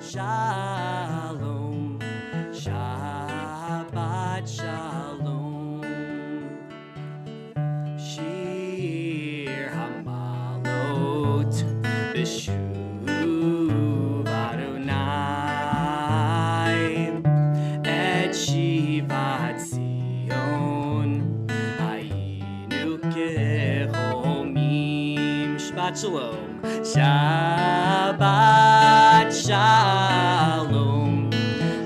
Shalom, Shabbat Shalom. Shir Hamalot B'shuv Adonai Et Shivat Zion Hayinu Kehomim. Shabbat Shalom, Shabbat Shalom,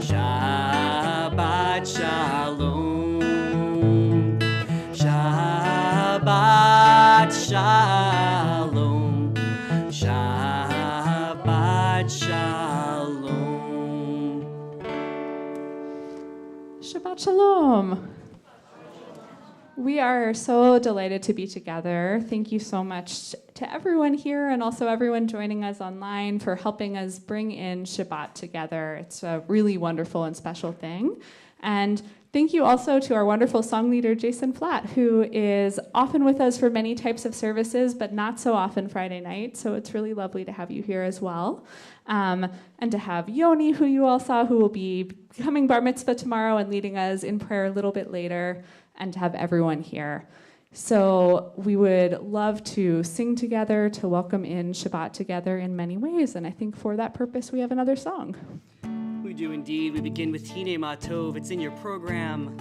Shabbat Shalom, Shabbat Shalom, Shabbat Shalom. Shabbat Shalom. We are so delighted to be together. Thank you so much to everyone here and also everyone joining us online for helping us bring in Shabbat together. It's a really wonderful and special thing. And thank you also to our wonderful song leader, Jason Flatt, who is often with us for many types of services, but not so often Friday night. So it's really lovely to have you here as well. And to have Yoni, who you all saw, who will be becoming bar mitzvah tomorrow and leading us in prayer a little bit later, and to have everyone here. So we would love to sing together, to welcome in Shabbat together in many ways. And I think for that purpose, we have another song. We do indeed. We begin with Hine Ma Tov. It's in your program.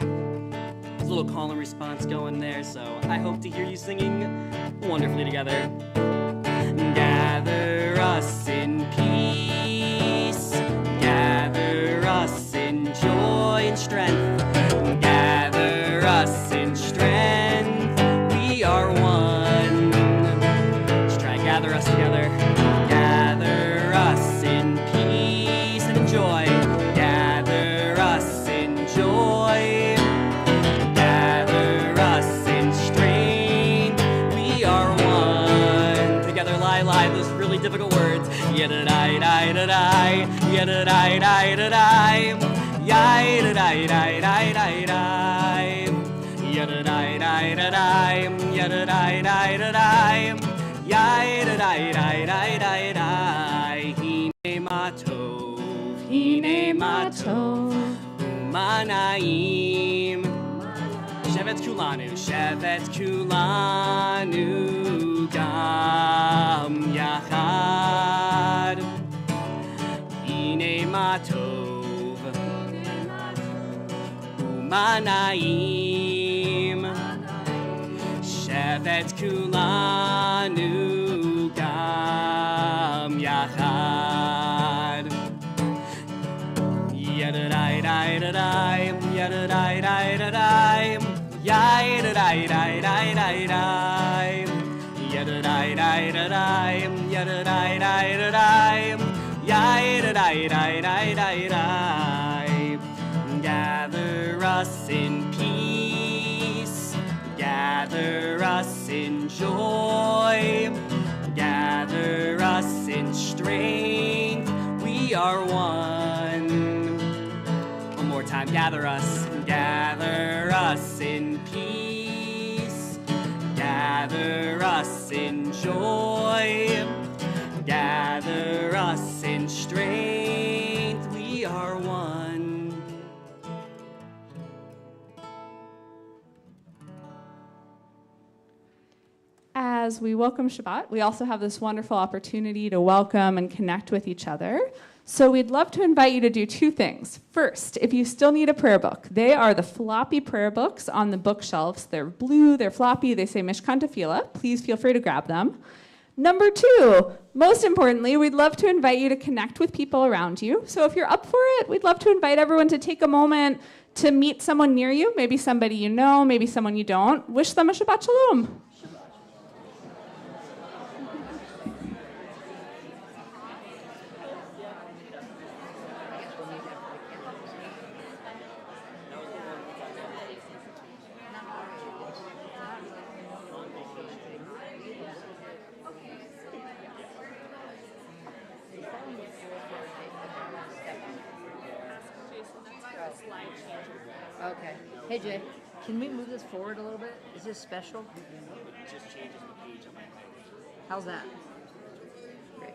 There's a little call and response going there, so I hope to hear you singing wonderfully together. Gather us in peace. Gather us in joy and strength. Gather us in strength. We are one. Let's try gather us together. Gather us in peace and in joy. Gather us in joy. Gather us in strength. We are one. Together, lie, those really difficult words. Yada-dai-dai-dai-dai. Yada-dai-dai-dai-dai. Yada-dai-dai-dai-dai. Yada-dai-dai-dai-dai. Yada-dai-dai-dai-dai. Yada-dai-dai-dai-dai. Hine Ma Tov. Hine Ma Tov. Umanaim. Shevet Kulanu. Shevet Kulanu. Gam Yachad. Hine Ma Tov. Umanaim. Shevet Kulanu Gam Yachad. Yada-dai-dai-dai-dai. Yada-dai-dai-dai-dai. Yada-dai-dai-dai-dai. Yada-dai-dai-dai-dai. Yada-dai-dai-dai-dai. Yada-dai-dai-dai-dai. Gather us in peace. Gather us in joy. Gather us in strength. We are one. One more time. Gather us. Gather us in peace. Gather us in joy. Gather us in strength. We are one. As we welcome Shabbat, we also have this wonderful opportunity to welcome and connect with each other. So we'd love to invite you to do two things. First, if you still need a prayer book, they are the floppy prayer books on the bookshelves. They're blue, they're floppy, they say Mishkan Tefillah. Please feel free to grab them. Number two, most importantly, we'd love to invite you to connect with people around you. So if you're up for it, we'd love to invite everyone to take a moment to meet someone near you, maybe somebody you know, maybe someone you don't. Wish them a Shabbat Shalom. Okay. Hey, Jay, can we move this forward a little bit? Is this special? It just changes the page on my phone. How's that? Great.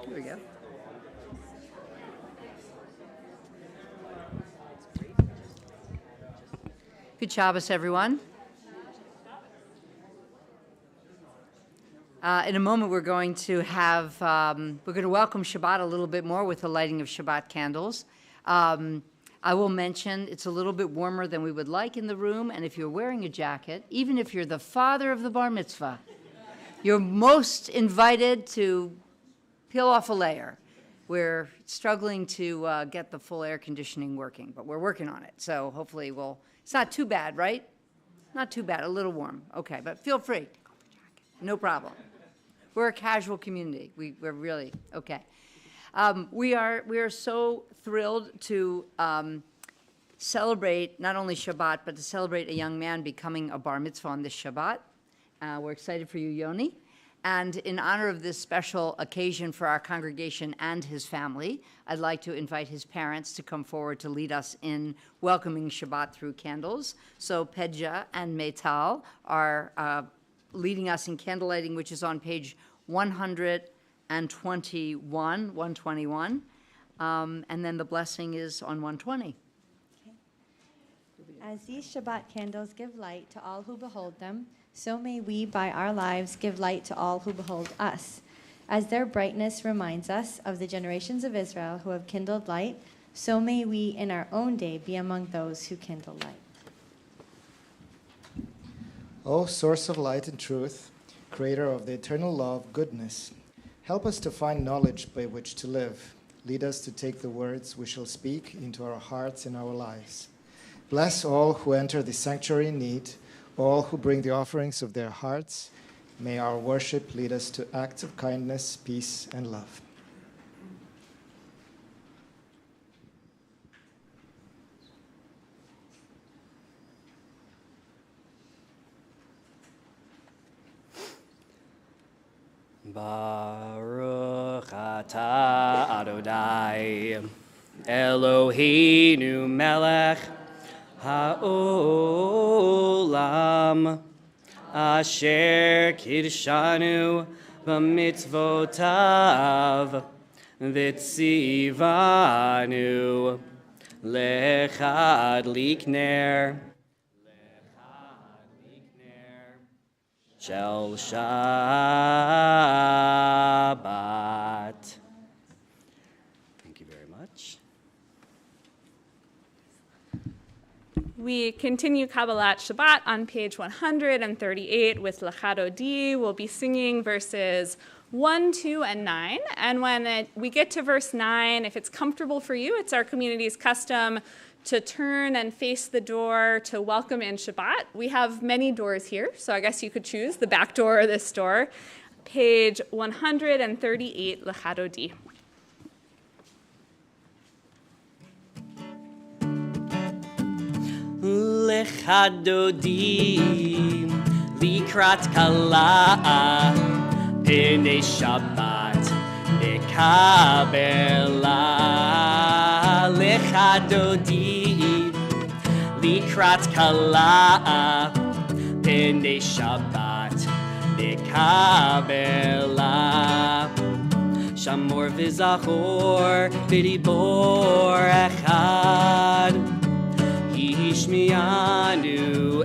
Here we go. Good Shabbos, everyone. In a moment, we're going to welcome Shabbat a little bit more with the lighting of Shabbat candles. I will mention it's a little bit warmer than we would like in the room, and if you're wearing a jacket, even if you're the father of the bar mitzvah, you're most invited to peel off a layer. We're struggling to get the full air conditioning working, but we're working on it. So hopefully it's not too bad, right? Not too bad, a little warm. Okay, but feel free. No problem. We're a casual community. We're really, okay. We are so thrilled to celebrate not only Shabbat, but to celebrate a young man becoming a bar mitzvah on this Shabbat. We're excited for you, Yoni. And in honor of this special occasion for our congregation and his family, I'd like to invite his parents to come forward to lead us in welcoming Shabbat through candles. So Pedja and Meital are leading us in candlelighting, which is on page 121. And then the blessing is on 120. As these Shabbat candles give light to all who behold them, so may we, by our lives, give light to all who behold us. As their brightness reminds us of the generations of Israel who have kindled light, so may we in our own day be among those who kindle light. O source of light and truth, creator of the eternal law of goodness, help us to find knowledge by which to live. Lead us to take the words we shall speak into our hearts and our lives. Bless all who enter the sanctuary in need, all who bring the offerings of their hearts. May our worship lead us to acts of kindness, peace, and love. Baruch atah Adonai Eloheinu melech ha'olam asher kidshanu b'mitzvotav v'tzivanu lechad likner shel Shabbat. Thank you very much. We continue Kabbalat Shabbat on page 138 with Lechad Odi. We'll be singing verses 1, 2, and 9. And when we get to verse 9, if it's comfortable for you, it's our community's custom to turn and face the door to welcome in Shabbat. We have many doors here, so I guess you could choose the back door or this door. Page 138, Lechad Odi. Lechad Odi likrat kala pnei Shabbat ekabela. Lechad Odi likrat kala pnei Shabbat ekabela. Shamor v'zachor b'dibor echad Yishmianu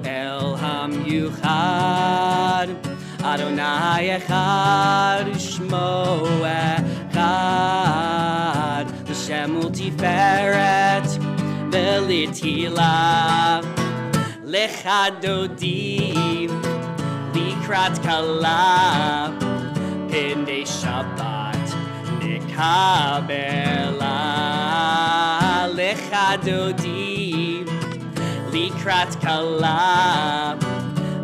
el hamyuchad Adonai echad Shmo echad L'shem ultiferet v'litila Lechad Odi likrat kala pnei Shabbat nekabela. Lechad Odi likrat kala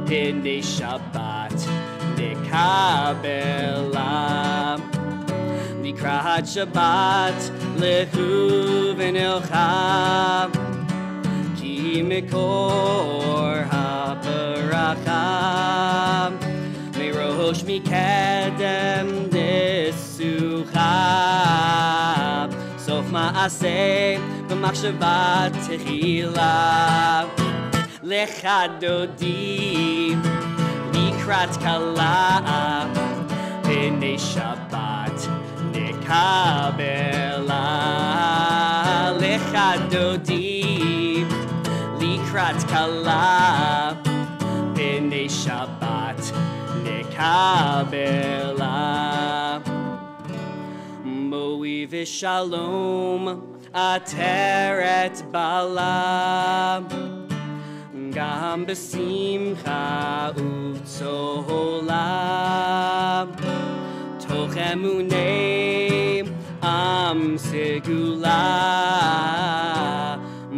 pnei Shabbat nekabela. Likrat Shabbat lehu v'nilcha ki mikor ha'baracha merosh mikedem desucha מעשה במחשבה תחילה. לך דודי לקראת כלה, פני שבת נקבלה. לך דודי לקראת כלה, פני שבת נקבלה. מואי ושלום עטרת בעלה, גם בשמחה ובצהלה. תוך אמוני עם סגולה,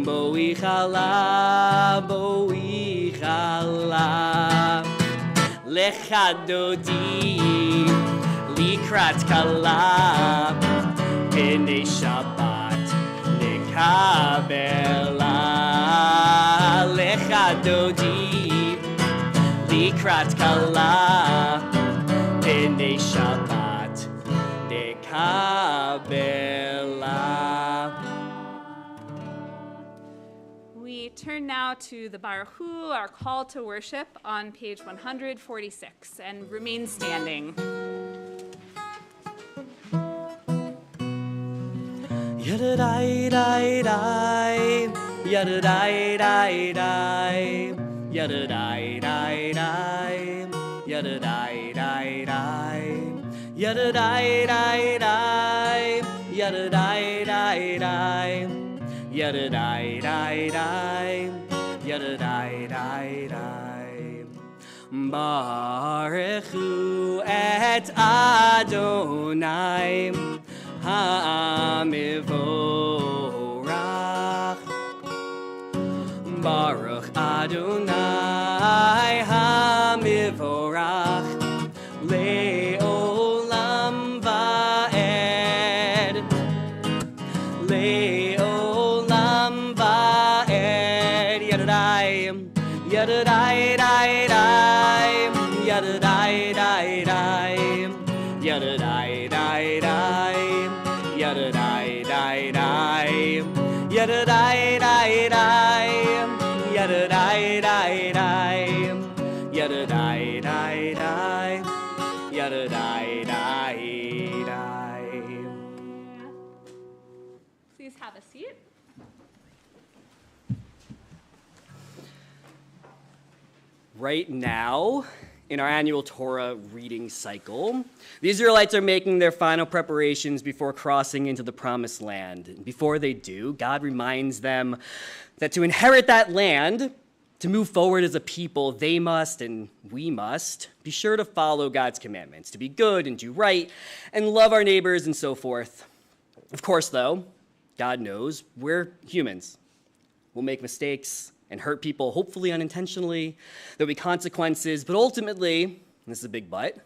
בואי חלה, בואי חלה. לך דודי לקראת כלה, פני שבת נקבלה. לך דודי לקראת כלה, פני שבת נקבלה. We turn now to the Baruch Hu, our call to worship, on page 146, and remain standing. Yada-dai-dai-dai, yada-dai-dai-dai, yada-dai-dai-dai, yada-dai-dai-dai, yada-dai-dai-dai, yada-dai-dai-dai, yada-dai-dai-dai, yada-dai-dai-dai. Baruch Hu et Adonai ha'mivorach. Baruch Adonai ha'mivorach le'olam va'ed, le'olam va'ed. Yadadai, yadadai, dai, yadadai, dai, yadadai, dai, yadadai, dai, yadadai, dai, yadadai, dai, yadadai, dai, yadadai, dai. Please have a seat. Right now, in our annual Torah reading cycle, the Israelites are making their final preparations before crossing into the Promised Land. And before they do, God reminds them that to inherit that land, to move forward as a people, they must, and we must, be sure to follow God's commandments, to be good and do right, and love our neighbors and so forth. Of course, though, God knows we're humans. We'll make mistakes and hurt people, hopefully unintentionally. There'll be consequences, but ultimately, and this is a big but,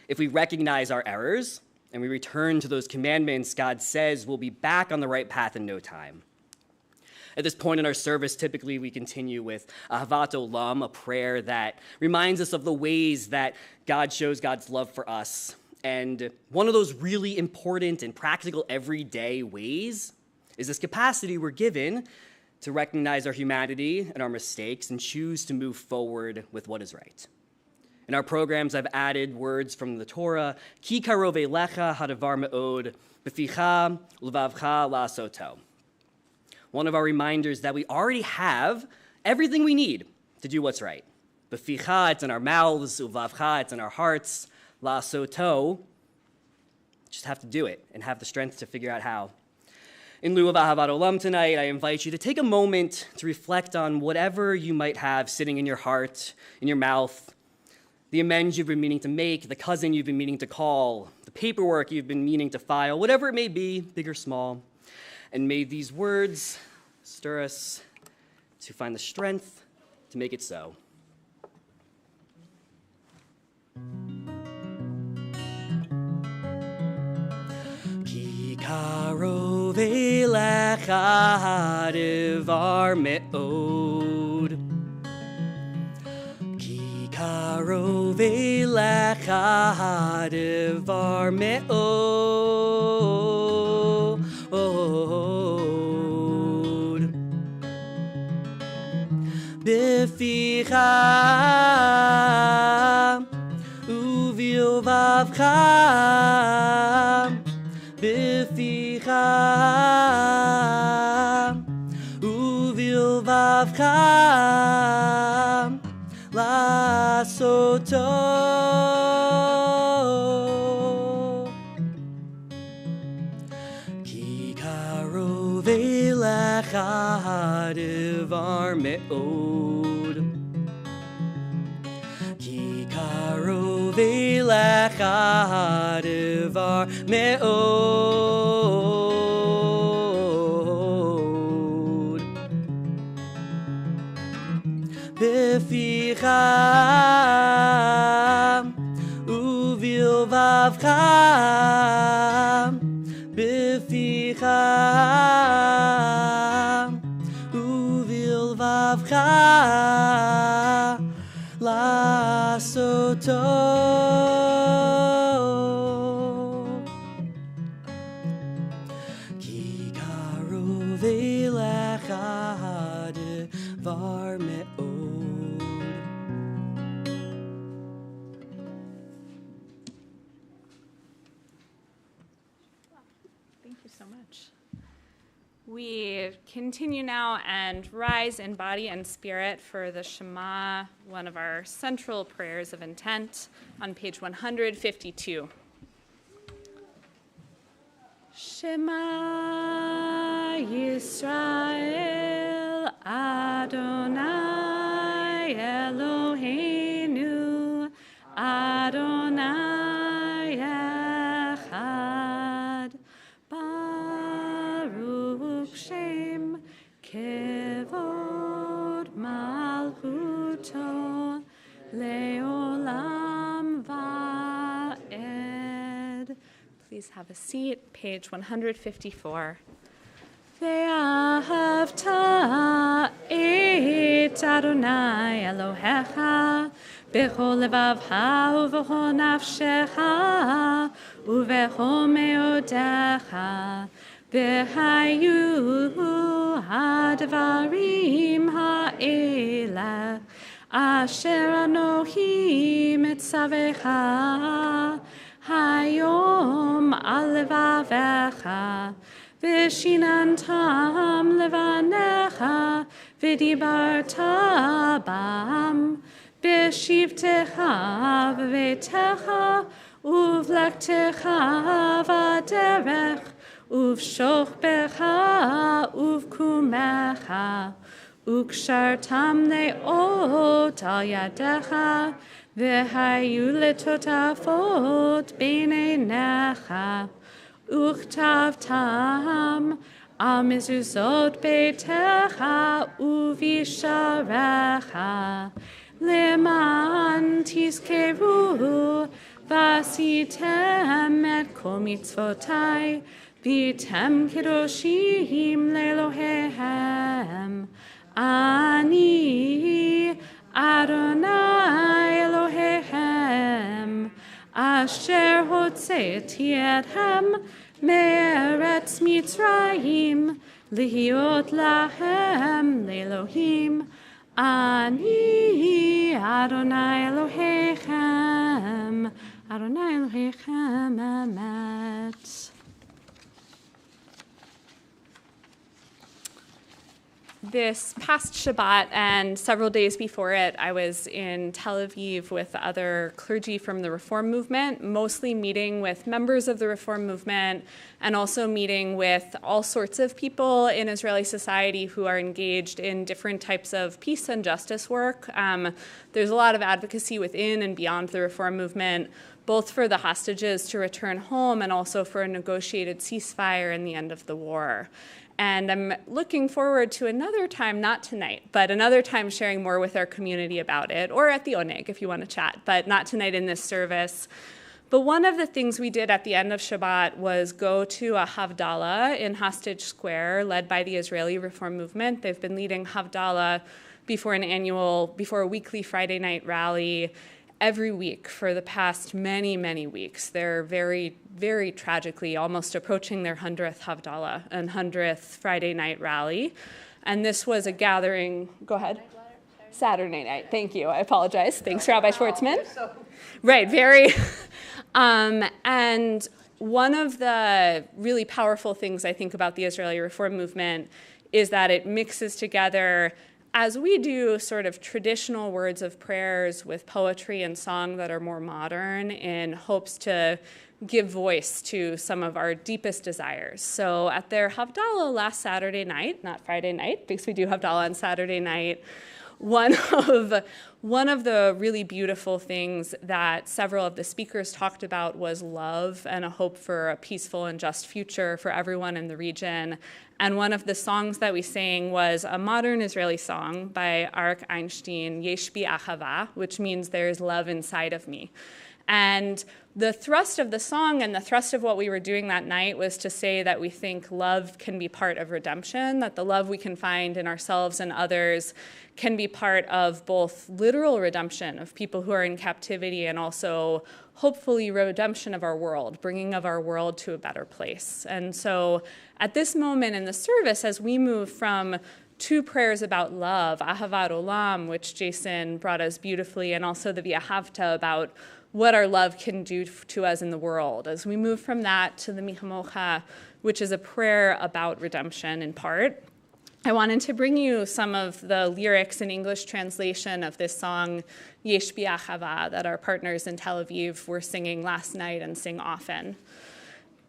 if we recognize our errors and we return to those commandments, God says we'll be back on the right path in no time. At this point in our service, typically we continue with Ahavat Olam, a prayer that reminds us of the ways that God shows God's love for us. And one of those really important and practical everyday ways is this capacity we're given to recognize our humanity and our mistakes and choose to move forward with what is right. In our programs, I've added words from the Torah, Ki karov elecha hadavar me'od, b'ficha levavcha la'asoto. One of our reminders that we already have everything we need to do what's right. B'ficha, it's in our mouths, uvavcha, it's in our hearts, la'asoto, just have to do it and have the strength to figure out how. In lieu of Ahavat Olam tonight, I invite you to take a moment to reflect on whatever you might have sitting in your heart, in your mouth, the amends you've been meaning to make, the cousin you've been meaning to call, the paperwork you've been meaning to file, whatever it may be, big or small. And may these words stir us to find the strength to make it so. Karov elecha devar me'od, Ki karov elecha devar me'od, בפיך ובלבבך בפיך ובלבבך לעשותו כי קרוב אליך הדבר מאוד כי קרוב אליך הדבר מאוד בפיך ובלבבך בפיך ובלבבך לעשותו כי קרוב אליך הדבר מאוד. Thank you so much. We continue now and rise in body and spirit for the Shema, one of our central prayers of intent, on page 152. Shema Yisrael Adonai Eloheinu Adonai Echad Baruch Shem Kevod Malchuto Leolam Va'ed. Please have a seat, page 154. Ve'ahavta et Adonai Elohecha b'chol levavcha u'v'chol nafshecha u'v'chol meodecha v'hayu hadvarim ha'elech asher anochi mitzavecha hayom al levavecha v'shinantam levanecha v'dibarta bam b'shivtecha v'vetecha uvlektecha v'derech uv'shochbecha uv'kumecha ukshartam le'ot al yadecha v'hayu letotafot b'neinecha uchtavtam al mezuzot beitecha uvisharecha leman tizkeru vasitem et kol mitzvotai v'tem kedoshim le'Elohehem ani Adonai Elohehem asher hotzeiti etchem me'eretz Mitzrayim lihiot lahem le'Elohim ani Adonai Elohechem Adonai Elohechem emet. This past Shabbat and several days before it, I was in Tel Aviv with other clergy from the Reform movement, mostly meeting with members of the Reform movement and also meeting with all sorts of people in Israeli society who are engaged in different types of peace and justice work. There's a lot of advocacy within and beyond the Reform movement, both for the hostages to return home and also for a negotiated ceasefire and the end of the war. And I'm looking forward to another time, not tonight, but another time sharing more with our community about it, or at the Oneg if you want to chat, but not tonight in this service. But one of the things we did at the end of Shabbat was go to a Havdalah in Hostage Square, led by the Israeli Reform Movement. They've been leading Havdalah before a weekly Friday night rally every week for the past many, many weeks. They're very, very tragically almost approaching their 100th Havdalah and 100th Friday night rally. And this was a gathering, go ahead. Saturday night, thank you, I apologize. Thanks, Rabbi Schwartzman. Right, very. And one of the really powerful things I think about the Israeli Reform movement is that it mixes together, as we do, sort of traditional words of prayers with poetry and song that are more modern in hopes to give voice to some of our deepest desires. So at their Havdalah last Saturday night, not Friday night, because we do Havdalah on Saturday night, one of the really beautiful things that several of the speakers talked about was love and a hope for a peaceful and just future for everyone in the region. And one of the songs that we sang was a modern Israeli song by Arik Einstein, Yesh bi Ahava, which means there's love inside of me. And the thrust of the song and the thrust of what we were doing that night was to say that we think love can be part of redemption, that the love we can find in ourselves and others can be part of both literal redemption of people who are in captivity and also hopefully redemption of our world, bringing of our world to a better place. And so at this moment in the service, as we move from two prayers about love, Ahavat Olam, which Jason brought us beautifully, and also the V'ahavta about what our love can do to us in the world. As we move from that to the Michamocha, which is a prayer about redemption in part, I wanted to bring you some of the lyrics in English translation of this song, Yesh bi Ahava, that our partners in Tel Aviv were singing last night and sing often.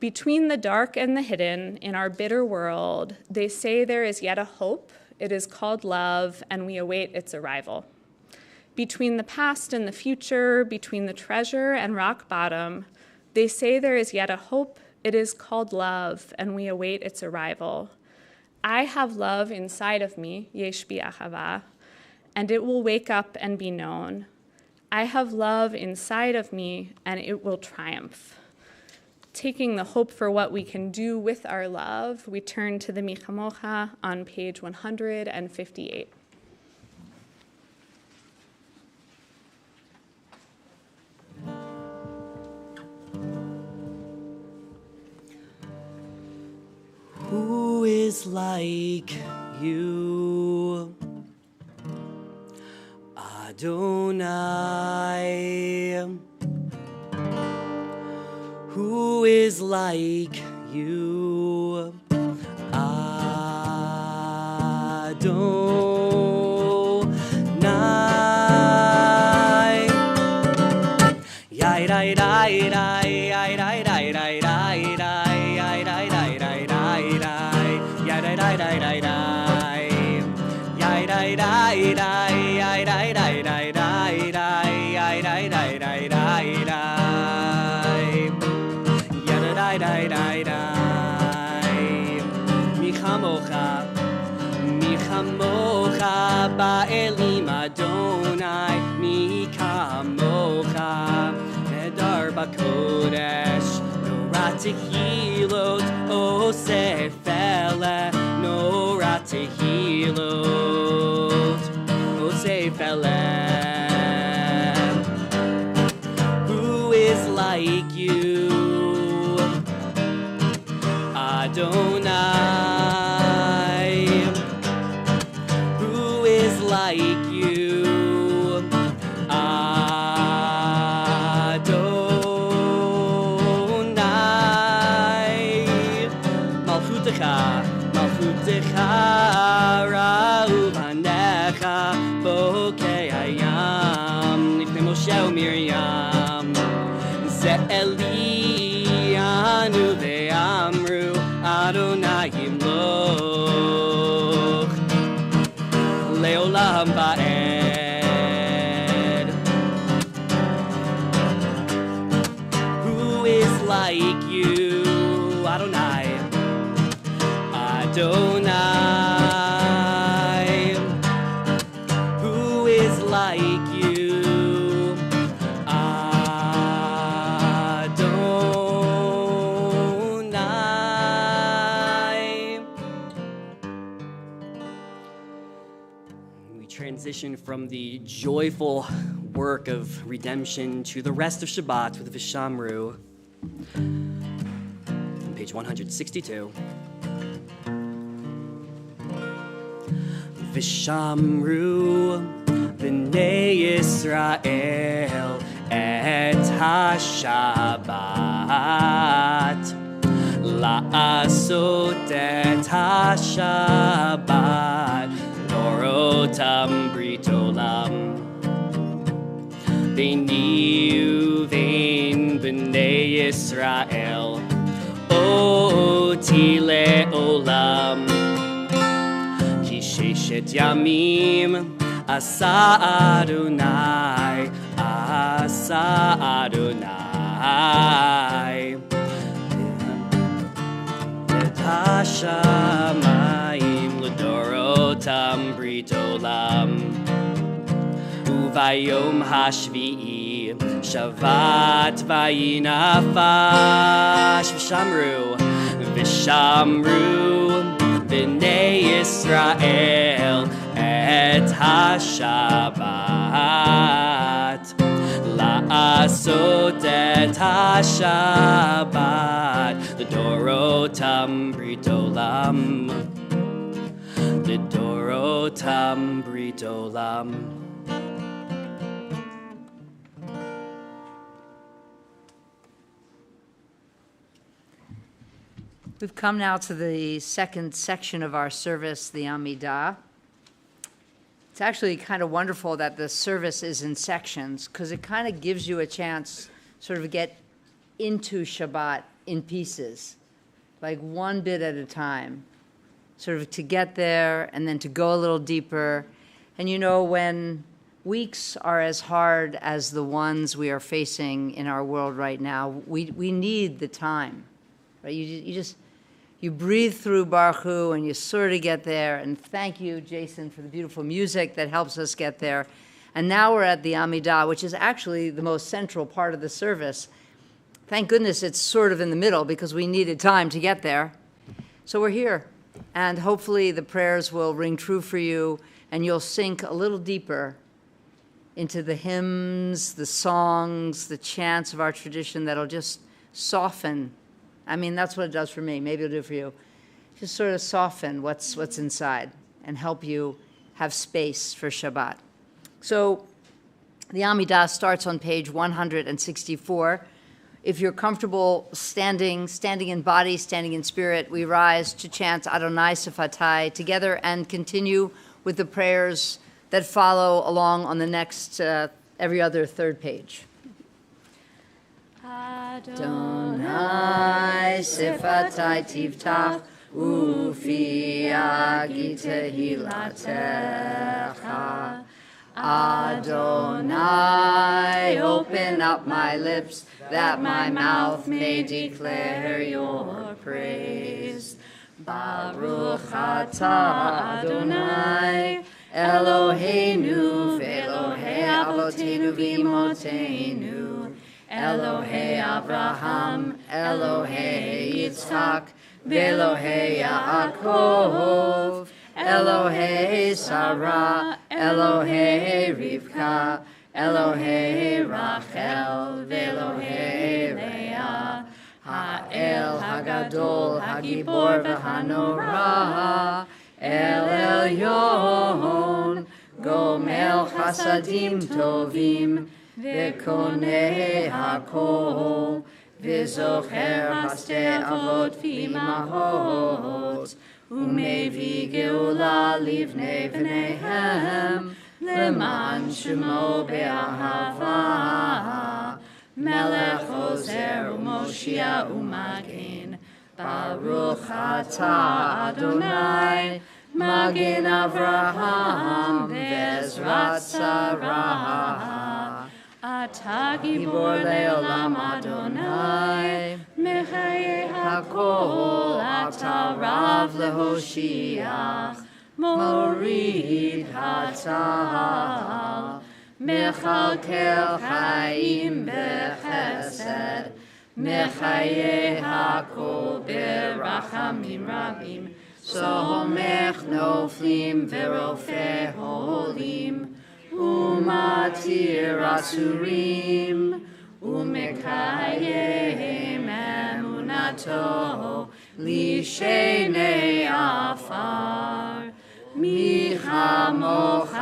Between the dark and the hidden in our bitter world, they say there is yet a hope. It is called love, and we await its arrival. Between the past and the future, between the treasure and rock bottom, they say there is yet a hope. It is called love, and we await its arrival. I have love inside of me, Yesh bi Ahava, and it will wake up and be known. I have love inside of me, and it will triumph. Taking the hope for what we can do with our love, we turn to the Michamocha on page 158. Who is like you, Adonai? Who is like you, Adonai? Yai dai dai dai dai dai dai dai dai dai. Michamocha ba'elim Adonai, Michamocha nedar b'kodesh, Norat tehilot osef ele, Norat tehilot osef ele. Who is like you, Adonai? Who is like you, Adonai? Malchutecha, Malchutecha, Ra'u Banecha, Bokei Hayam, Nifnei Moshe u'Miriam, Ze'eli anu ve'amru, Adonai yimloch, Le'olam ba'ed. Who is like you, Adonai? Adonai. Who is like you, Adonai? We transition from the joyful work of redemption to the rest of Shabbat with Vishamru. On page 162. Vishamru b'nei Yisrael et ha-Shabbat la'asot et ha-Shabbat norotam brit olam beini uvein b'nei Yisrael oti le'olam Sheshet Yamim Asa Adonai Asa Adonai Et Hashamayim L'dorotam Brit Olam Uvayom Hashvi'i Shavat Vayinafash Vishamru B'nei Yisrael et ha-Shabbat la'asot et ha-Shabbat l'dorotam brit olam l'dorotam brit olam. We've come now to the second section of our service, the Amidah. It's actually kind of wonderful that the service is in sections because it kind of gives you a chance sort of get into Shabbat in pieces, like one bit at a time, sort of to get there and then to go a little deeper. And you know, when weeks are as hard as the ones we are facing in our world right now, we need the time, right? You breathe through Baruch Hu and you sort of get there. And thank you, Jason, for the beautiful music that helps us get there. And now we're at the Amidah, which is actually the most central part of the service. Thank goodness it's sort of in the middle because we needed time to get there. So we're here. And hopefully the prayers will ring true for you and you'll sink a little deeper into the hymns, the songs, the chants of our tradition that'll just soften. I mean, that's what it does for me. Maybe it'll do it for you. Just sort of soften what's inside and help you have space for Shabbat. So the Amidah starts on page 164. If you're comfortable standing in body, standing in spirit, we rise to chant Adonai Sifatai together and continue with the prayers that follow along on the next, every other third page. Adonai Sifatai Tiftach Ufi Agitehilatecha Adonai, open up my lips that my mouth may declare your praise. Baruch atah Adonai Eloheinu ve'Elohei Avotenu v'Imotenu Elohei Abraham, Elohei Yitzchak, Ve'Elohei Yaakov, Elohei Sarah, Elohei Rivka, Elohei Rachel, Ve'Elohei Leah, Ha'el Hagadol, Hagibor v'Hanorah, El Elyon, Gomel Chasadim Tovim, V'konei hakol, v'zocher haseh avot v'imahot, u'mevi geula livnei v'neihem, leman shemo be'ahava, melech ozer u'moshia u'magen, Baruch atah Adonai, Magen Avraham, v'ezrat Sarah. Ata gibor le'olam Adonai, mechaye hakol, ata rav lehoshiach, morid hatzal, mechalkel chaim bechesed, mechaye hakol berachamim rabim, סומך נופלים ורופא הולים, ומתיר אסורים, ומקיים אמונתו לשני עפר. מי כמוך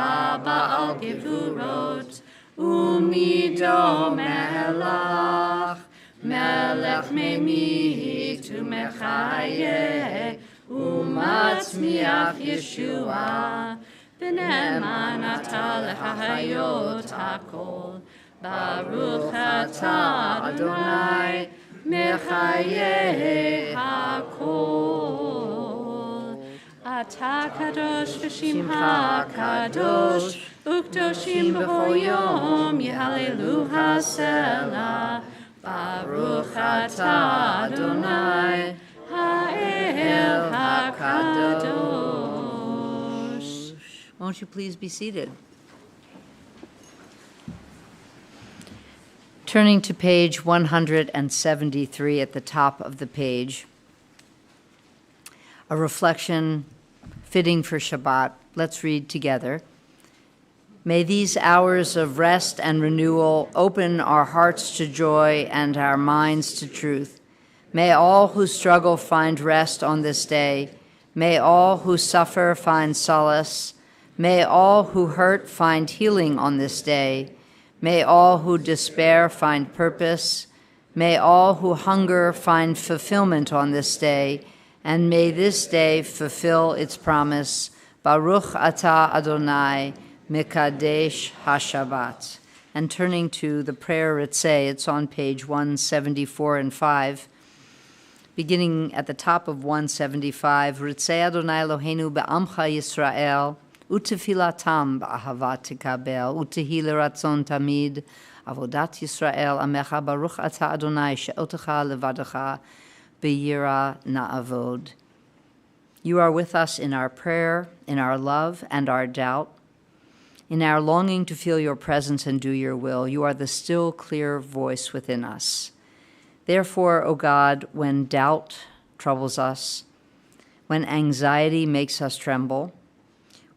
בעל גבורות, ומידו מלך, מלך ממית ומחיה, ומצמיח ישועה, בנאמן אתה להחיות הכל. ברוך אתה אדוני מחיי הכל. אתה קדוש ושמך קדוש, וקדושים בכל יום יהללו הסלע. ברוך אתה אדוני האל הקדוש. Won't you please be seated? Turning to page 173 at the top of the page, a reflection fitting for Shabbat. Let's read together. May these hours of rest and renewal open our hearts to joy and our minds to truth. May all who struggle find rest on this day. May all who suffer find solace. May all who hurt find healing on this day. May all who despair find purpose. May all who hunger find fulfillment on this day. And may this day fulfill its promise. Baruch atah Adonai, Mekadesh HaShabbat. And turning to the prayer Ritzeh, it's on page 174 and 5. Beginning at the top of 175, Ritzeh Adonai Eloheinu be'amcha Yisrael, utefilatam ba'ahavat tikabel, utehi leratzon tamid, avodat Yisrael amecha baruch atah Adonai she'otecha levadacha be'yira na'avod. You are with us in our prayer, in our love and our doubt, in our longing to feel your presence and do your will. You are the still, clear voice within us. Therefore, O God, when doubt troubles us, when anxiety makes us tremble,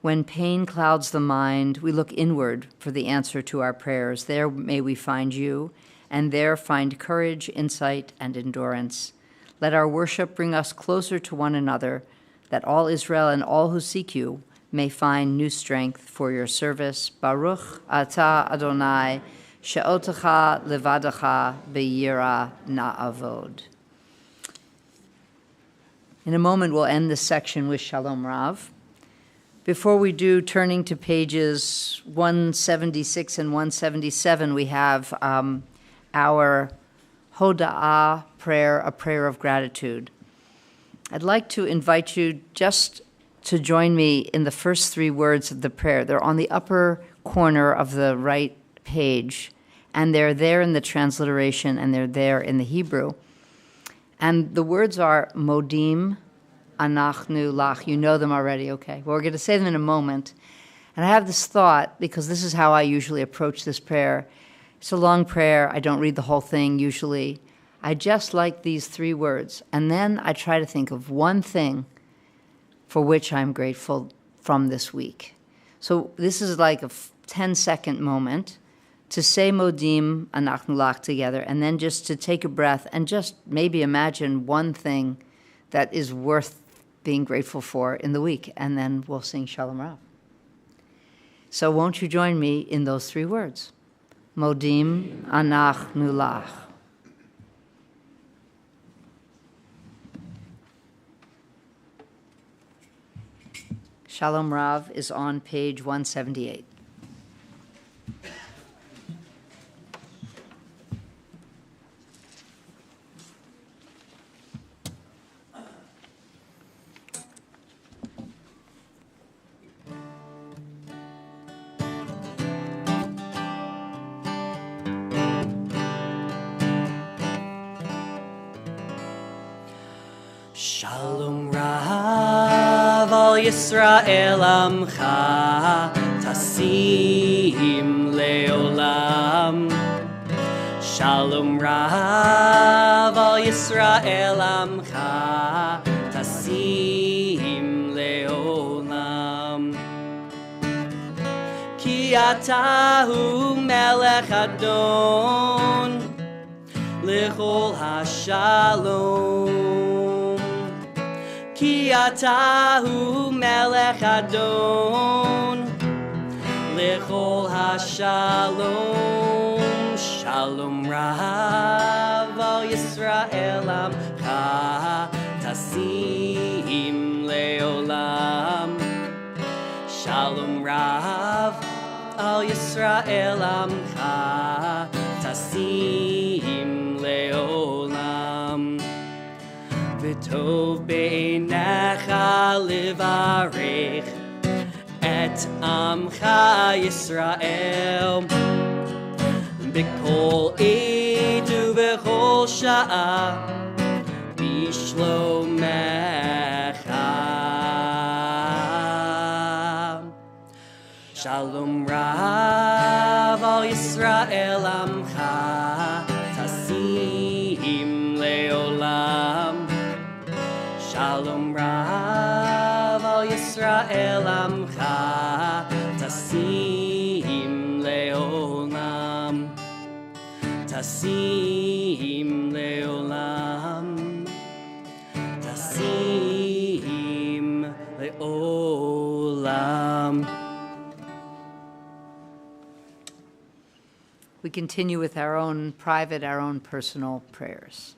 when pain clouds the mind, we look inward for the answer to our prayers. There may we find you, and there find courage, insight, and endurance. Let our worship bring us closer to one another, that all Israel and all who seek you may find new strength for your service. Baruch atah Adonai, she'otecha levadacha be'yira na'avod. In a moment, we'll end this section with Shalom Rav. Before we do, turning to pages 176 and 177, we have our Hoda'ah prayer, a prayer of gratitude. I'd like to invite you just to join me in the first three words of the prayer. They're on the upper corner of the right page, and they're there in the transliteration, and they're there in the Hebrew. And the words are Modim, Anachnu, Lach. You know them already, okay. Well, we're going to say them in a moment. And I have this thought, because this is how I usually approach this prayer. It's a long prayer. I don't read the whole thing usually. I just like these three words. And then I try to think of one thing for which I'm grateful from this week. So this is like a 10-second moment to say Modim, Anachnu, Lach together, and then just to take a breath and just maybe imagine one thing that is worth being grateful for in the week, and then we'll sing Shalom Rav. So won't you join me in those three words? Modim, Anachnu, Lach. Shalom Rav is on page 178. Shalom Rav al Yisrael Amcha Tasim Leolam. Shalom Rav al Yisrael Amcha Tasim Ki atahu melech adon lechol hashalom. Ki atahu melech adon lechol hashalom. Shalom rav al Yisrael amcha tasim leolam. Shalom rav al Yisrael amcha tasim leolam. V'tov beinecha livarech et amcha Yisrael. B'kol edu v'chol sha'a b'shlomecha. Shalom rav al Yisrael amcha tasim leolam. Shalom rav al Yisrael amcha tasim leolam. Tasim leolam. Tasim leolam. We continue with our own private, our own personal prayers.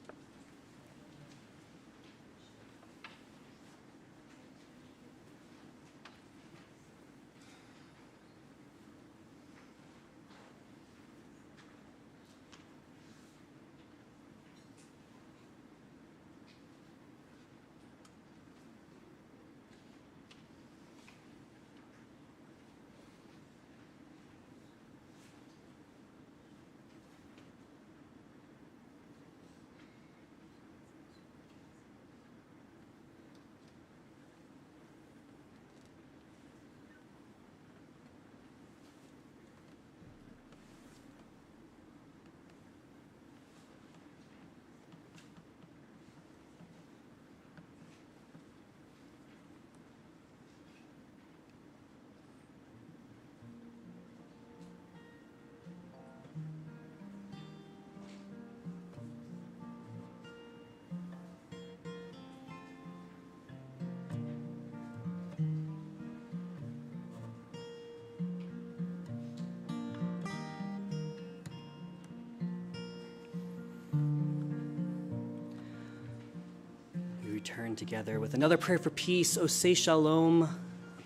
Return together with another prayer for peace. Osei Shalom,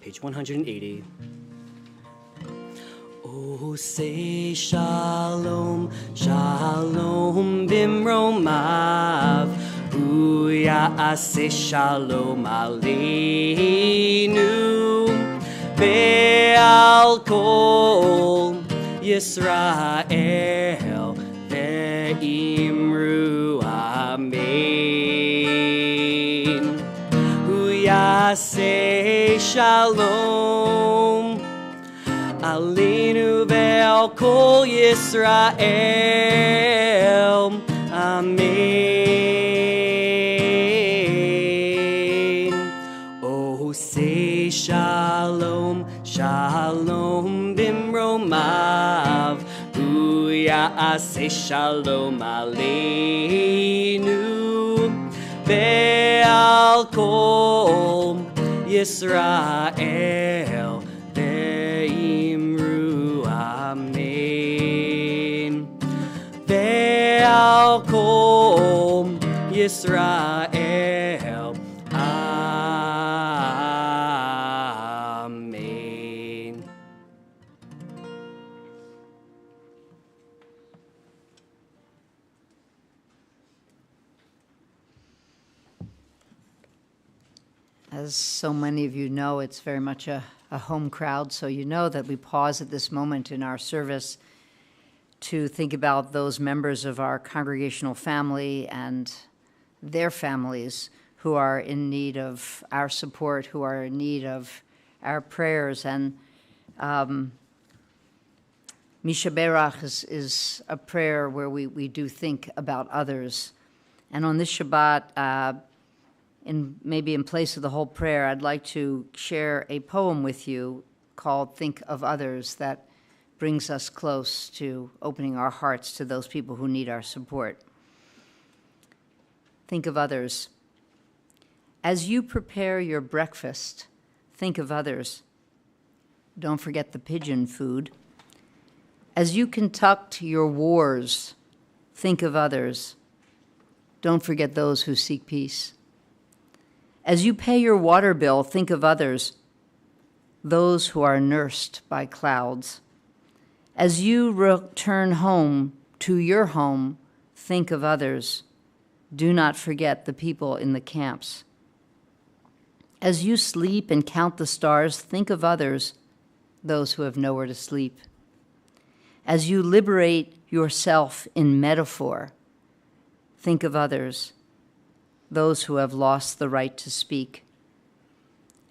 page 180. Osei Shalom, Shalom bimromav, Hu ya'aseh Shalom aleinu, ve'al kol Yisrael, ve'imru amen. Yaseh Shalom Aleinu ve'al kol Yisrael. Amen. Osei Shalom, Shalom bimromav, Hu ya'aseh Shalom aleinu, ve'al kol Yisrael, ve'imru amen. Ve'al kol Yisrael, amen. As so many of you know, it's very much a home crowd, so you know that we pause at this moment in our service to think about those members of our congregational family and their families who are in need of our support, who are in need of our prayers. And Misha Berach is a prayer where we do think about others. And on this Shabbat, maybe in place of the whole prayer, I'd like to share a poem with you called Think of Others that brings us close to opening our hearts to those people who need our support. Think of others. As you prepare your breakfast, think of others. Don't forget the pigeon food. As you conduct your wars, think of others. Don't forget those who seek peace. As you pay your water bill, think of others, those who are nursed by clouds. As you return home to your home, think of others. Do not forget the people in the camps. As you sleep and count the stars, think of others, those who have nowhere to sleep. As you liberate yourself in metaphor, think of others, those who have lost the right to speak.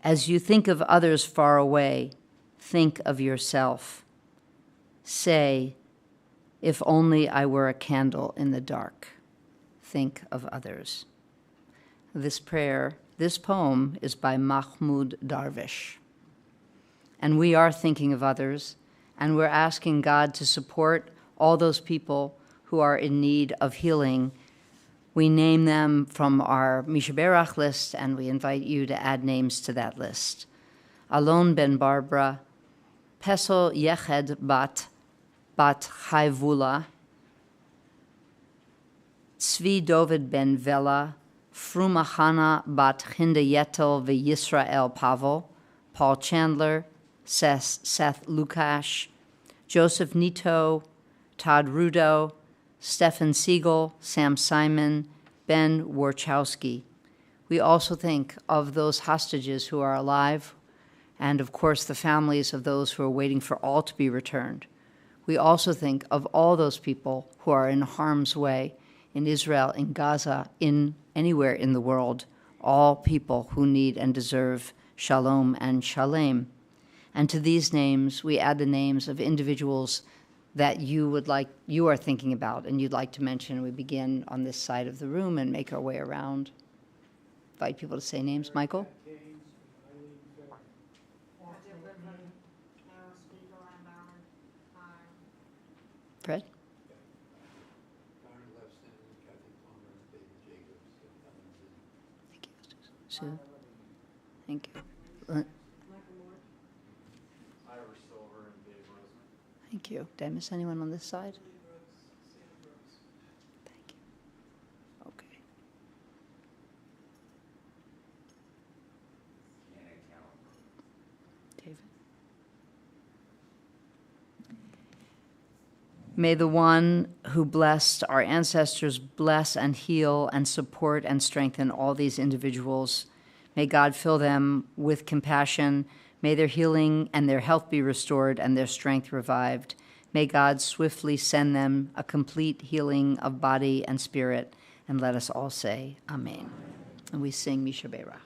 As you think of others far away, think of yourself. Say, if only I were a candle in the dark. Think of others. This poem is by Mahmoud Darwish. And we are thinking of others, and we're asking God to support all those people who are in need of healing. We name them from our Mishaberach list, and we invite you to add names to that list. Alon ben Barbara, Pesel Yeched bat Chayvula, Tzvi Dovid ben Vela, Frumachana bat Chindayetel v'Yisrael Pavel, Paul Chandler, Seth Lukash, Joseph Nito, Todd Rudo, Stefan Siegel, Sam Simon, Ben Warchowski. We also think of those hostages who are alive, and of course the families of those who are waiting for all to be returned. We also think of all those people who are in harm's way in Israel, in Gaza, in anywhere in the world, all people who need and deserve shalom and shalem. And to these names, we add the names of individuals that you are thinking about and you'd like to mention. We begin on this side of the room and make our way around. Invite people to say names. Michael? Fred? Thank you. Sue? Thank you. Thank you. Did I miss anyone on this side? Thank you. Okay. David. May the one who blessed our ancestors bless and heal and support and strengthen all these individuals. May God fill them with compassion. May their healing and their health be restored and their strength revived. May God swiftly send them a complete healing of body and spirit. And let us all say, Amen. And we sing Mishaberach.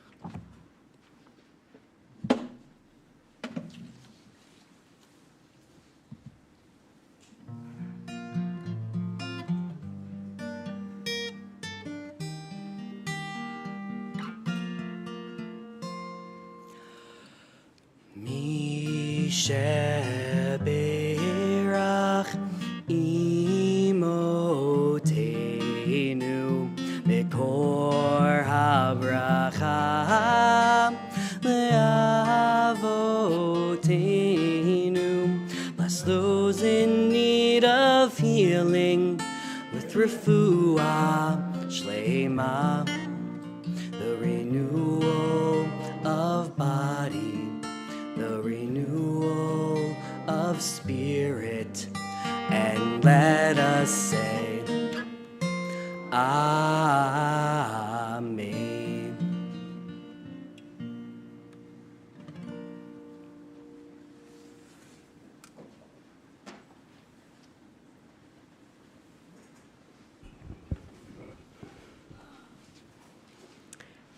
Mishaberach imotenu mikor habracha leavotenu. Bless those in need of healing with refuah shlema, the renewal of body, the renewal of spirit, and let us say, Amen.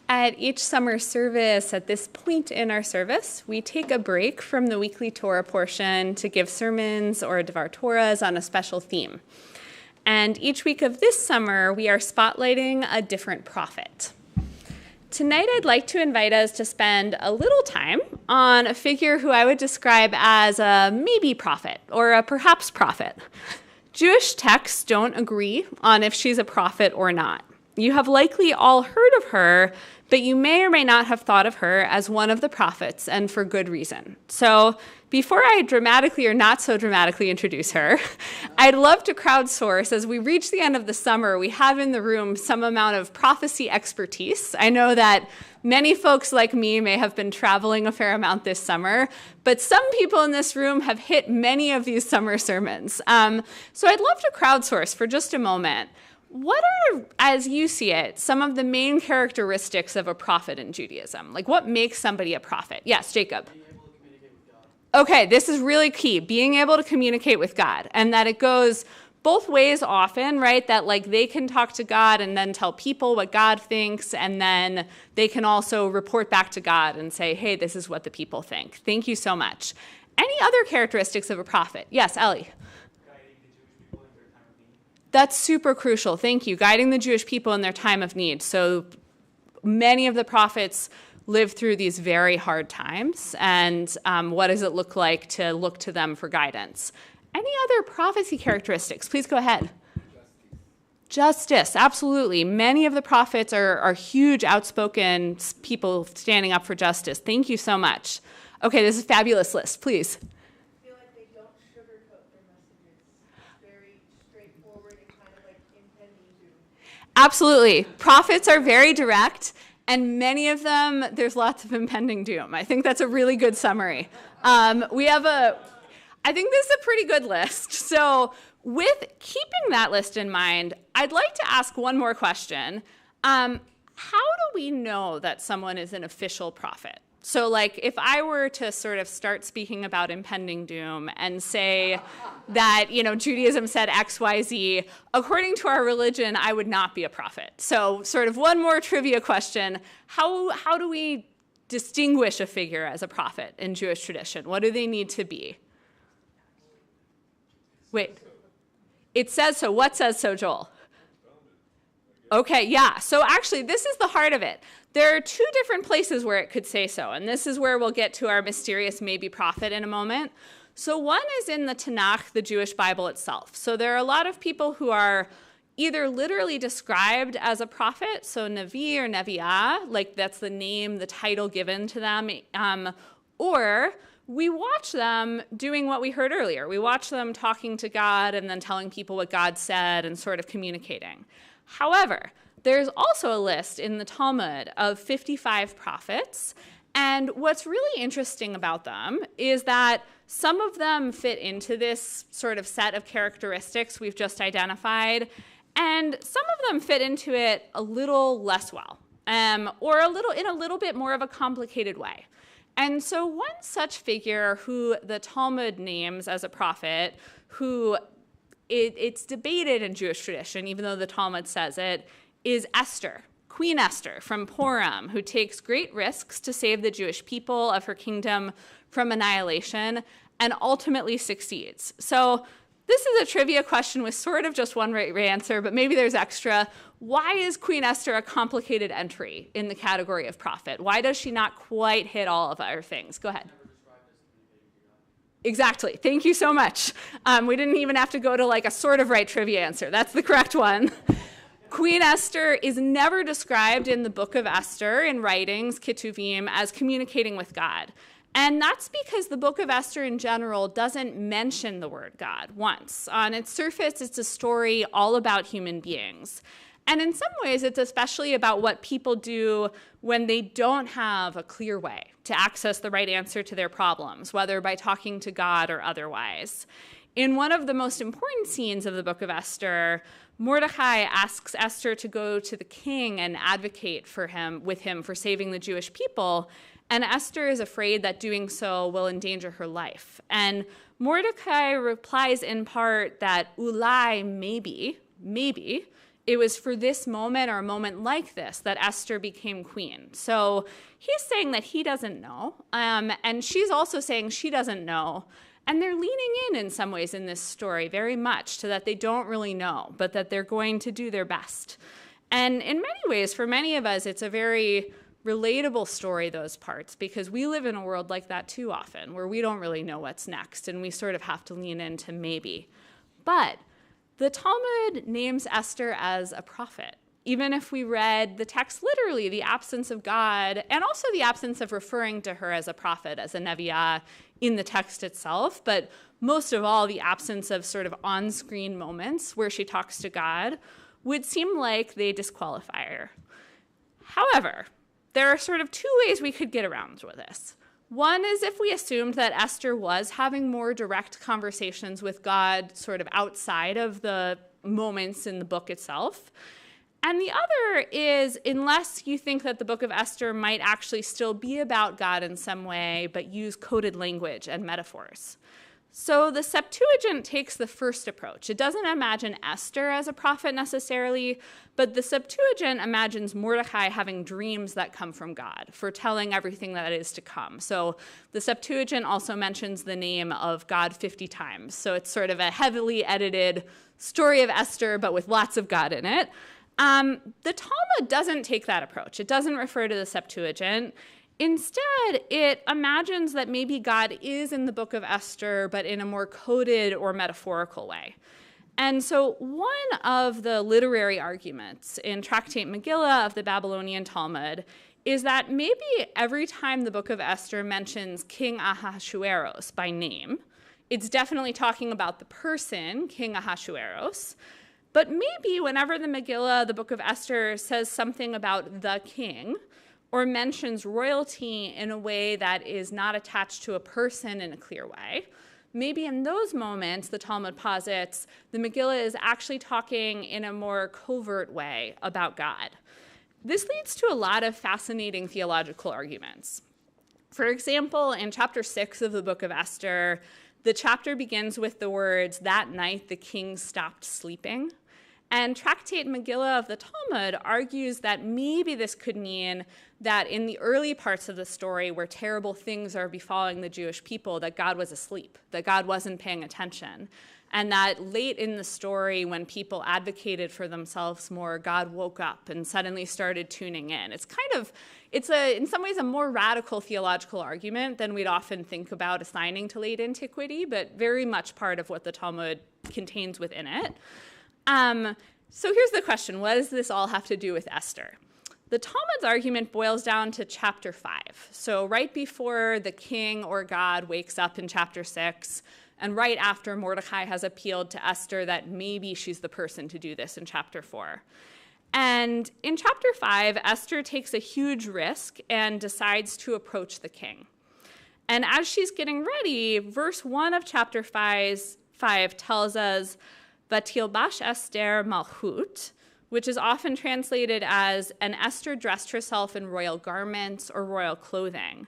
At each summer service, at this point in our service, we take a break from the weekly Torah portion to give sermons or Devar Torahs on a special theme. And each week of this summer, we are spotlighting a different prophet. Tonight I'd like to invite us to spend a little time on a figure who I would describe as a maybe prophet or a perhaps prophet. Jewish texts don't agree on if she's a prophet or not. You have likely all heard of her, but you may or may not have thought of her as one of the prophets, and for good reason. So before I dramatically or not so dramatically introduce her, I'd love to crowdsource, as we reach the end of the summer, we have in the room some amount of prophecy expertise. I know that many folks like me may have been traveling a fair amount this summer, but some people in this room have hit many of these summer sermons. So I'd love to crowdsource for just a moment. What are, as you see it, some of the main characteristics of a prophet in Judaism? Like, what makes somebody a prophet? Yes, Jacob. Being able to communicate with God. Okay, this is really key, being able to communicate with God, and that it goes both ways often, right? That like they can talk to God and then tell people what God thinks, and then they can also report back to God and say, hey, this is what the people think. Thank you so much. Any other characteristics of a prophet? Yes, Ellie. That's super crucial. Thank you. Guiding the Jewish people in their time of need. So many of the prophets lived through these very hard times. And what does it look like to look to them for guidance? Any other prophecy characteristics? Please go ahead. Justice, absolutely. Many of the prophets are huge, outspoken people standing up for justice. Thank you so much. Okay, this is a fabulous list. Please. Absolutely. Prophets are very direct, and many of them, there's lots of impending doom. I think that's a really good summary. I think this is a pretty good list. So with keeping that list in mind, I'd like to ask one more question. How do we know that someone is an official prophet? So like if I were to sort of start speaking about impending doom and say that, Judaism said X, Y, Z, according to our religion, I would not be a prophet. So sort of one more trivia question. How do we distinguish a figure as a prophet in Jewish tradition? What do they need to be? Wait, it says so. What says so, Joel? Okay, yeah. So actually, this is the heart of it. There are two different places where it could say so, and this is where we'll get to our mysterious maybe prophet in a moment. So one is in the Tanakh, the Jewish Bible itself. So there are a lot of people who are either literally described as a prophet, so Navi or Nevi'ah, like that's the name, the title given to them, or we watch them doing what we heard earlier. We watch them talking to God and then telling people what God said and sort of communicating. However, there's also a list in the Talmud of 55 prophets, and what's really interesting about them is that some of them fit into this sort of set of characteristics we've just identified, and some of them fit into it a little less well, or in a little bit more of a complicated way. And so one such figure who the Talmud names as a prophet, who it's debated in Jewish tradition, even though the Talmud says it, is Esther, Queen Esther from Purim, who takes great risks to save the Jewish people of her kingdom from annihilation and ultimately succeeds. So this is a trivia question with sort of just one right answer, but maybe there's extra. Why is Queen Esther a complicated entry in the category of prophet? Why does she not quite hit all of our things? Go ahead. Exactly. Thank you so much. We didn't even have to go to like a sort of right trivia answer. That's the correct one. Queen Esther is never described in the book of Esther in writings, Ketuvim, as communicating with God. And that's because the book of Esther in general doesn't mention the word God once. On its surface, it's a story all about human beings. And in some ways, it's especially about what people do when they don't have a clear way to access the right answer to their problems, whether by talking to God or otherwise. In one of the most important scenes of the book of Esther, Mordecai asks Esther to go to the king and advocate with him for saving the Jewish people, and Esther is afraid that doing so will endanger her life. And Mordecai replies in part that ulai, maybe, it was for this moment or a moment like this that Esther became queen. So he's saying that he doesn't know, and she's also saying she doesn't know. And they're leaning in some ways in this story very much to that they don't really know, but that they're going to do their best. And in many ways, for many of us, it's a very relatable story, those parts, because we live in a world like that too often, where we don't really know what's next, and we sort of have to lean into maybe. But the Talmud names Esther as a prophet. Even if we read the text literally, the absence of God, and also the absence of referring to her as a prophet, as a neviah in the text itself, but most of all, the absence of sort of on-screen moments where she talks to God would seem like they disqualify her. However, there are sort of two ways we could get around with this. One is if we assumed that Esther was having more direct conversations with God sort of outside of the moments in the book itself. And the other is, unless you think that the book of Esther might actually still be about God in some way, but use coded language and metaphors. So the Septuagint takes the first approach. It doesn't imagine Esther as a prophet necessarily, but the Septuagint imagines Mordecai having dreams that come from God, foretelling everything that is to come. So the Septuagint also mentions the name of God 50 times. So it's sort of a heavily edited story of Esther, but with lots of God in it. The Talmud doesn't take that approach. It doesn't refer to the Septuagint. Instead, it imagines that maybe God is in the book of Esther, but in a more coded or metaphorical way. And so one of the literary arguments in Tractate Megillah of the Babylonian Talmud is that maybe every time the book of Esther mentions King Ahasuerus by name, it's definitely talking about the person, King Ahasuerus. But maybe whenever the Megillah, the book of Esther, says something about the king, or mentions royalty in a way that is not attached to a person in a clear way, maybe in those moments, the Talmud posits, the Megillah is actually talking in a more covert way about God. This leads to a lot of fascinating theological arguments. For example, in chapter 6 of the book of Esther, the chapter begins with the words, "That night the king stopped sleeping." And Tractate Megillah of the Talmud argues that maybe this could mean that in the early parts of the story where terrible things are befalling the Jewish people, that God was asleep, that God wasn't paying attention. And that late in the story, when people advocated for themselves more, God woke up and suddenly started tuning in. It's in some ways a more radical theological argument than we'd often think about assigning to late antiquity, but very much part of what the Talmud contains within it. So here's the question, what does this all have to do with Esther? The Talmud's argument boils down to chapter 5. So right before the king or God wakes up in chapter 6, and right after Mordecai has appealed to Esther that maybe she's the person to do this in chapter 4. And in chapter 5, Esther takes a huge risk and decides to approach the king. And as she's getting ready, verse 1 of chapter 5 tells us, Vatilbash Esther Malchut, which is often translated as, and Esther dressed herself in royal garments or royal clothing.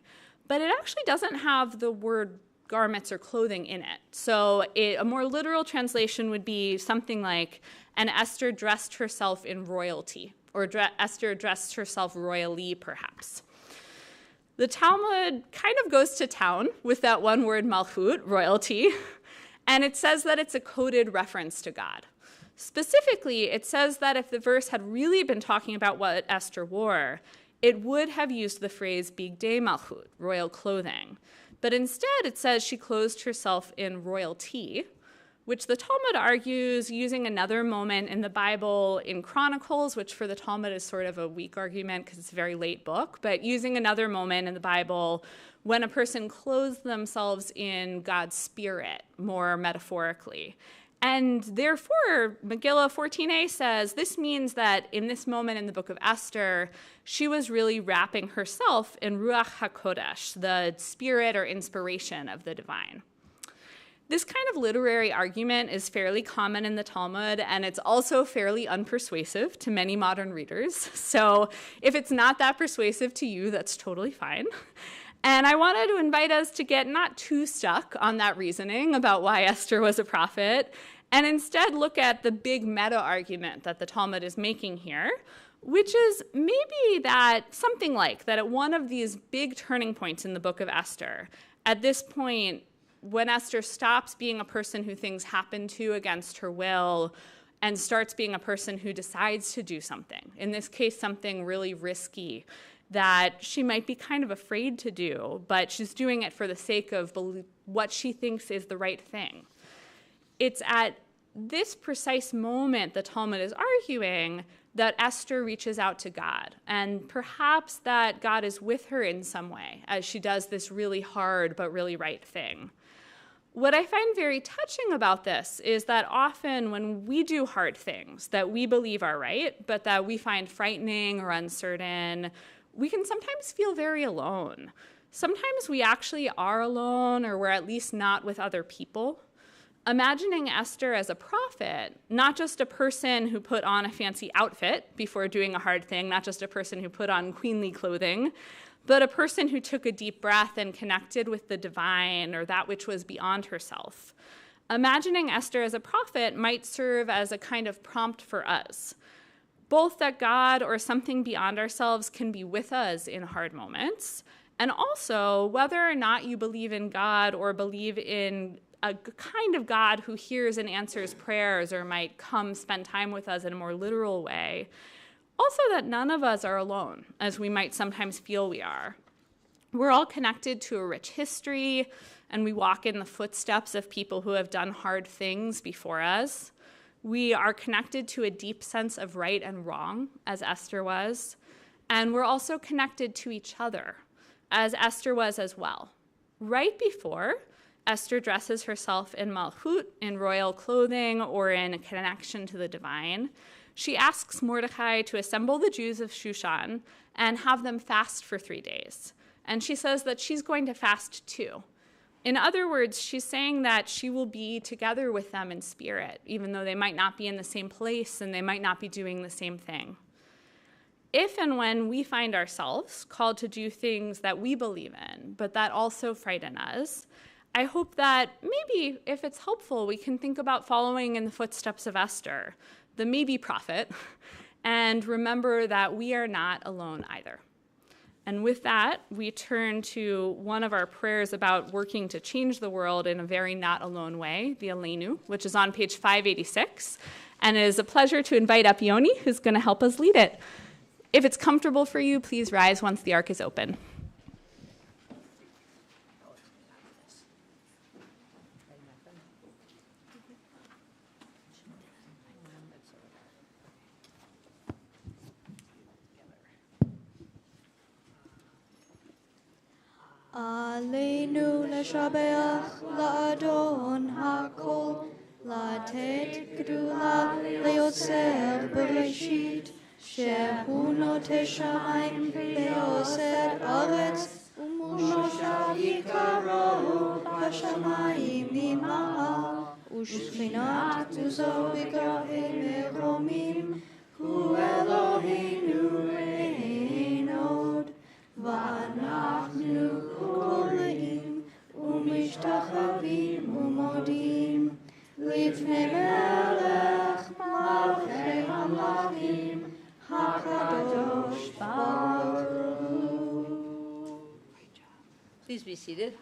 But it actually doesn't have the word garments or clothing in it. So a more literal translation would be something like, and Esther dressed herself in royalty, or Esther dressed herself royally, perhaps. The Talmud kind of goes to town with that one word malchut, royalty, and it says that it's a coded reference to God. Specifically, it says that if the verse had really been talking about what Esther wore, it would have used the phrase bigdei malchut, royal clothing. But instead, it says she clothed herself in royalty, which the Talmud argues using another moment in the Bible in Chronicles, which for the Talmud is sort of a weak argument because it's a very late book, but using another moment in the Bible when a person clothes themselves in God's spirit, more metaphorically. And therefore, Megillah 14a says this means that in this moment in the book of Esther, she was really wrapping herself in Ruach HaKodesh, the spirit or inspiration of the divine. This kind of literary argument is fairly common in the Talmud, and it's also fairly unpersuasive to many modern readers. So if it's not that persuasive to you, that's totally fine. And I wanted to invite us to get not too stuck on that reasoning about why Esther was a prophet, and instead look at the big meta-argument that the Talmud is making here, which is maybe that something like that at one of these big turning points in the book of Esther, at this point, when Esther stops being a person who things happen to against her will and starts being a person who decides to do something, in this case, something really risky, that she might be kind of afraid to do, but she's doing it for the sake of what she thinks is the right thing. It's at this precise moment the Talmud is arguing that Esther reaches out to God, and perhaps that God is with her in some way as she does this really hard but really right thing. What I find very touching about this is that often when we do hard things that we believe are right, but that we find frightening or uncertain, we can sometimes feel very alone. Sometimes we actually are alone, or we're at least not with other people. Imagining Esther as a prophet, not just a person who put on a fancy outfit before doing a hard thing, not just a person who put on queenly clothing, but a person who took a deep breath and connected with the divine or that which was beyond herself. Imagining Esther as a prophet might serve as a kind of prompt for us, both that God or something beyond ourselves can be with us in hard moments, and also whether or not you believe in God or believe in a kind of God who hears and answers prayers or might come spend time with us in a more literal way. Also that none of us are alone, as we might sometimes feel we are. We're all connected to a rich history, and we walk in the footsteps of people who have done hard things before us. We are connected to a deep sense of right and wrong, as Esther was, and we're also connected to each other, as Esther was as well. Right before, Esther dresses herself in malchut, in royal clothing, or in a connection to the divine. She asks Mordecai to assemble the Jews of Shushan and have them fast for 3 days. And she says that she's going to fast too. In other words, she's saying that she will be together with them in spirit, even though they might not be in the same place and they might not be doing the same thing. If and when we find ourselves called to do things that we believe in, but that also frighten us, I hope that maybe, if it's helpful, we can think about following in the footsteps of Esther, the maybe prophet, and remember that we are not alone either. And with that, we turn to one of our prayers about working to change the world in a very not alone way, the Aleinu, which is on page 586. And it is a pleasure to invite up Yoni, who's going to help us lead it. If it's comfortable for you, please rise once the ark is open. Aleinu leshabeach la'adon hakol, la'tet gdula le'yotzer bereshit, shehu noteh shamayim ve'osed aretz, u'moshav yikaro b'shamayim mima'al, u'shchinat uzo b'gavei meromim, hu Eloheinu ein od. ואנחנו קוראים ומשתחווים ומודים לפני מלך מלכי המלכים הקדוש ברוך הוא. Please be seated.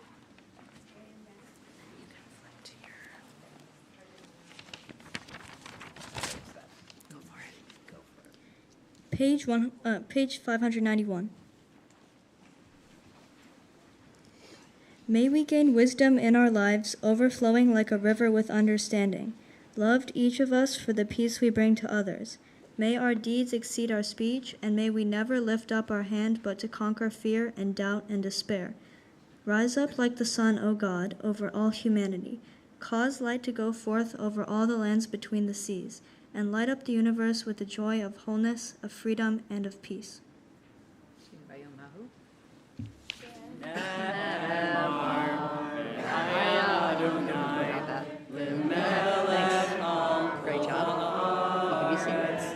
Page 591. May we gain wisdom in our lives, overflowing like a river with understanding. Loved each of us for the peace we bring to others. May our deeds exceed our speech, and may we never lift up our hand but to conquer fear and doubt and despair. Rise up like the sun, O God, over all humanity. Cause light to go forth over all the lands between the seas, and light up the universe with the joy of wholeness, of freedom, and of peace. Great job. You can be singing.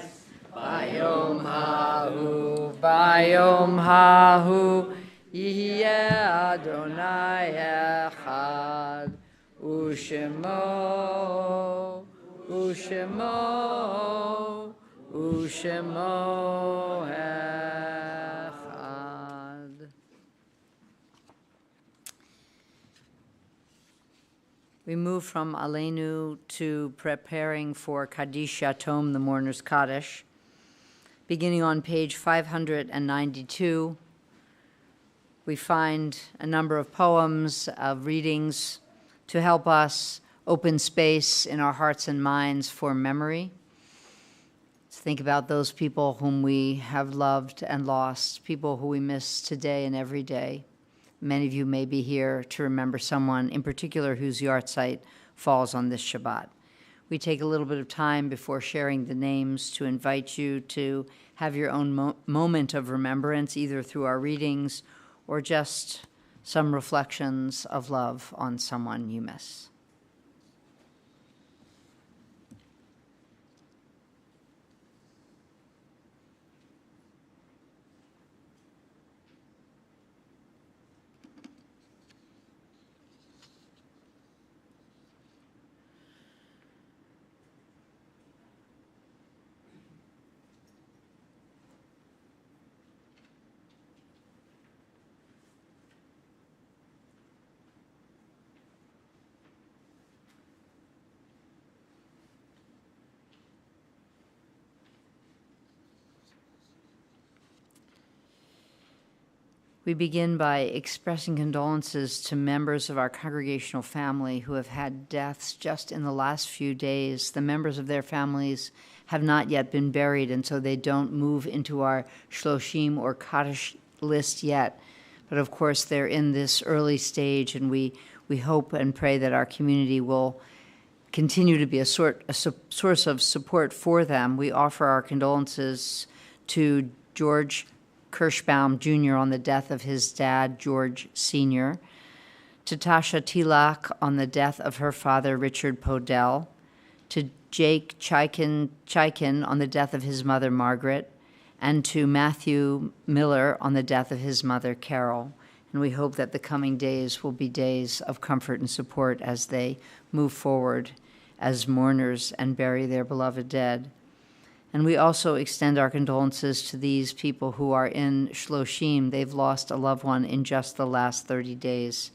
Bayom hahu yihye Adonai echad ushemo echad. We move from Aleinu to preparing for Kaddish Yatom, the mourner's Kaddish. Beginning on page 592, we find a number of poems, of readings to help us open space in our hearts and minds for memory. Let's think about those people whom we have loved and lost, people who we miss today and every day. Many of you may be here to remember someone in particular whose yahrzeit falls on this Shabbat. We take a little bit of time before sharing the names to invite you to have your own moment of remembrance, either through our readings or just some reflections of love on someone you miss. We begin by expressing condolences to members of our congregational family who have had deaths just in the last few days. The members of their families have not yet been buried, and so they don't move into our Shloshim or Kaddish list yet. But of course, they're in this early stage, and we hope and pray that our community will continue to be a source of support for them. We offer our condolences to George Kirschbaum Jr. on the death of his dad, George Sr., to Tasha Tilak on the death of her father, Richard Podell, to Jake Chaikin on the death of his mother, Margaret, and to Matthew Miller on the death of his mother, Carol. And we hope that the coming days will be days of comfort and support as they move forward as mourners and bury their beloved dead. And we also extend our condolences to these people who are in Shloshim. They've lost a loved one in just the last 30 days.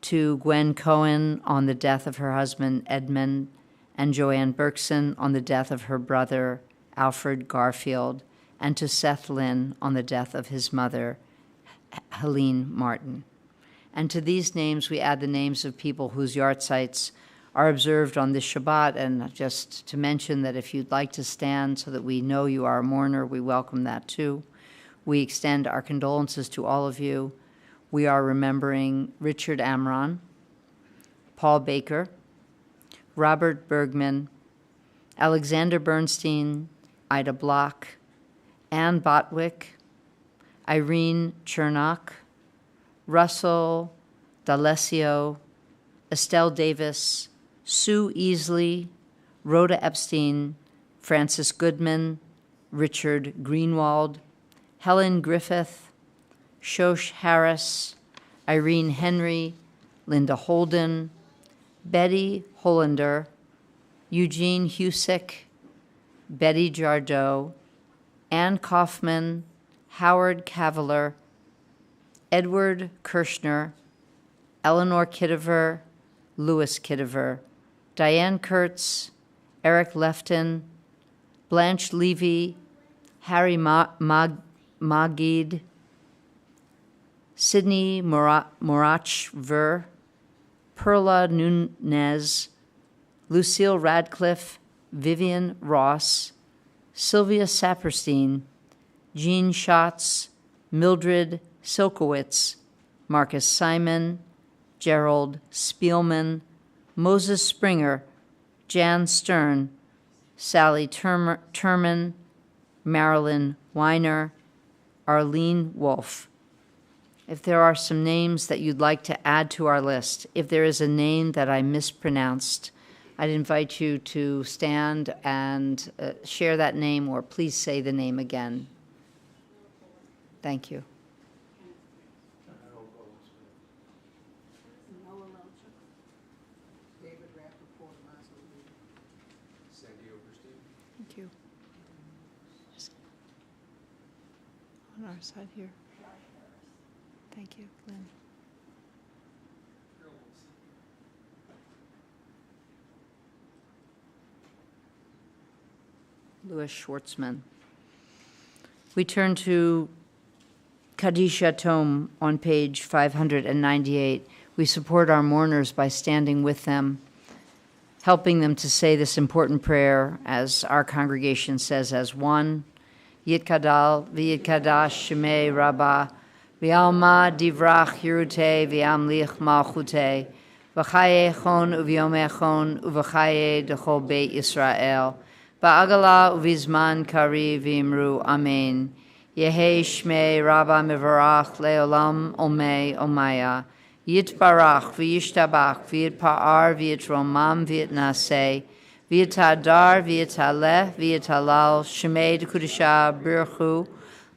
To Gwen Cohen on the death of her husband, Edmund, and Joanne Berkson on the death of her brother, Alfred Garfield, and to Seth Lynn on the death of his mother, Helene Martin. And to these names, we add the names of people whose yahrzeits are observed on this Shabbat. And just to mention that if you'd like to stand so that we know you are a mourner, we welcome that too. We extend our condolences to all of you. We are remembering Richard Amron, Paul Baker, Robert Bergman, Alexander Bernstein, Ida Block, Ann Botwick, Irene Chernock, Russell D'Alessio, Estelle Davis, Sue Easley, Rhoda Epstein, Francis Goodman, Richard Greenwald, Helen Griffith, Shosh Harris, Irene Henry, Linda Holden, Betty Hollander, Eugene Husick, Betty Jardot, Ann Kaufman, Howard Caviller, Edward Kirshner, Eleanor Kittiver, Louis Kittiver, Diane Kurtz, Eric Lefton, Blanche Levy, Harry Magid, Sidney Morachver, Perla Nunez, Lucille Radcliffe, Vivian Ross, Sylvia Saperstein, Jean Schatz, Mildred Silkowitz, Marcus Simon, Gerald Spielman, Moses Springer, Jan Stern, Sally Turman, Marilyn Weiner, Arlene Wolf. If there are some names that you'd like to add to our list, if there is a name that I mispronounced, I'd invite you to stand and share that name, or please say the name again. Thank you. Thank you. On our side here. Thank you, Lynn. Louis Schwartzman. We turn to Kadisha Tome on page 598. We support our mourners by standing with them, helping them to say this important prayer as our congregation says as one. Yitkadal v'yitkadash shemei rabbah v'alma divrach hirute v'amlich malchute v'chaye chon uv'yom echon uv'chaye d'chol beit Yisrael ba'agala uv'izman kari v'imru amen. Yehi shmei rabbah mivarach leolam omei omaya yitbarach v'yishtabach v'yitpa'ar v'yitromam v'yitnaseh v'yitadar v'yitaleh v'yitalal shemei d'kudisha birchu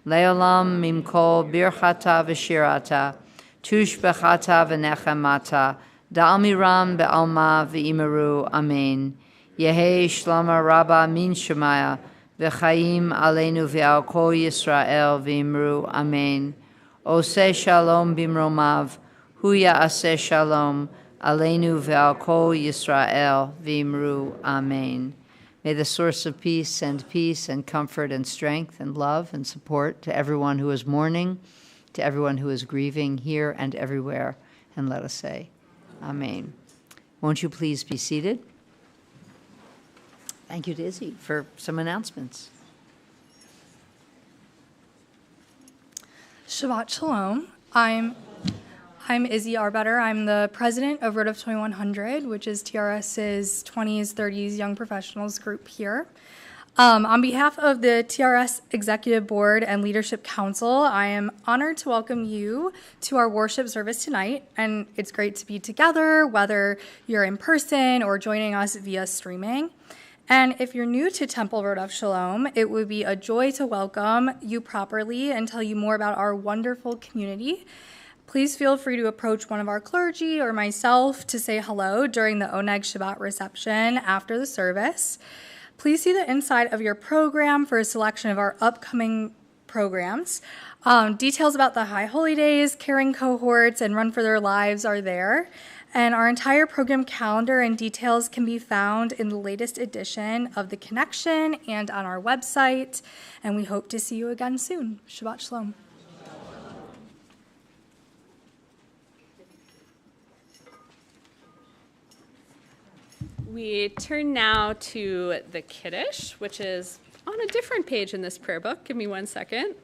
leolam mimkol birchata v'shirata tush bechata v'nechemata da'almiram be'alma v'imeru amen. Yehi shlama rabbah min shemaya v'chaim aleinu v'al kol Yisrael v'imru amen. Oseh shalom bimromav hu ya'aseh shalom aleinu ve'al kol Yisrael v'imru amen. May the source of peace send peace and comfort and strength and love and support to everyone who is mourning, to everyone who is grieving here and everywhere. And let us say, amen. Won't you please be seated? Thank you to Izzy for some announcements. Shabbat Shalom. I'm Izzy Arbetter. I'm the president of Rodef 2100, which is TRS's 20s, 30s young professionals group here. On behalf of the TRS Executive Board and Leadership Council, I am honored to welcome you to our worship service tonight, and it's great to be together, whether you're in person or joining us via streaming. And if you're new to Temple Rodef Shalom, it would be a joy to welcome you properly and tell you more about our wonderful community. Please feel free to approach one of our clergy or myself to say hello during the Oneg Shabbat reception after the service. Please see the inside of your program for a selection of our upcoming programs. Details about the High Holy Days, caring cohorts, and Run for Their Lives are there. And our entire program calendar and details can be found in the latest edition of The Connection and on our website. And we hope to see you again soon. Shabbat Shalom. We turn now to the Kiddush, which is on a different page in this prayer book. Give me 1 second.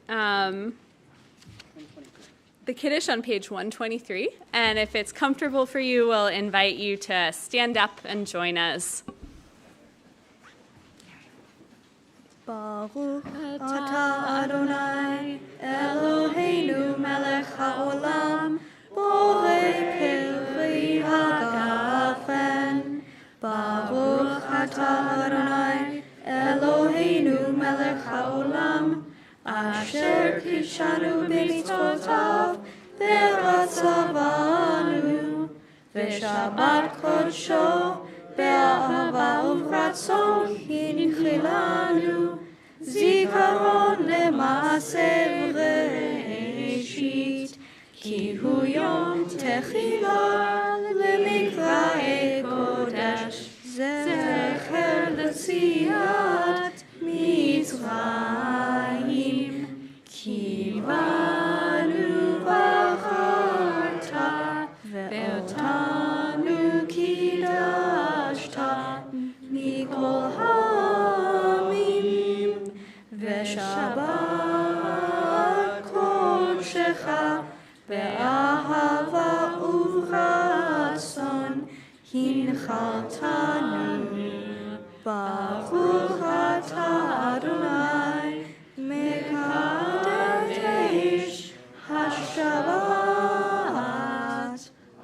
The Kiddush on page 123. And if it's comfortable for you, we'll invite you to stand up and join us. Baruch atah Adonai Eloheinu melech haolam borei peri hagafen. Baruch atah Adonai Eloheinu melech haolam asher kishanu b'mitzvotav v'ratzavanu v'shabbat kodsho be'ahava uvratzon hinchilanu zikaron lema'aseh v'reshit ki hu yom techila lemikra'e kodesh zecher l'tziat Mitzrayim kivanu v'acharta ve'otanu kidashta mikol ha'amim ve'shabbat kodshecha ve'ahava uvratzon hinchaltanu Baruch atah Adonai mekadesh hashabbat.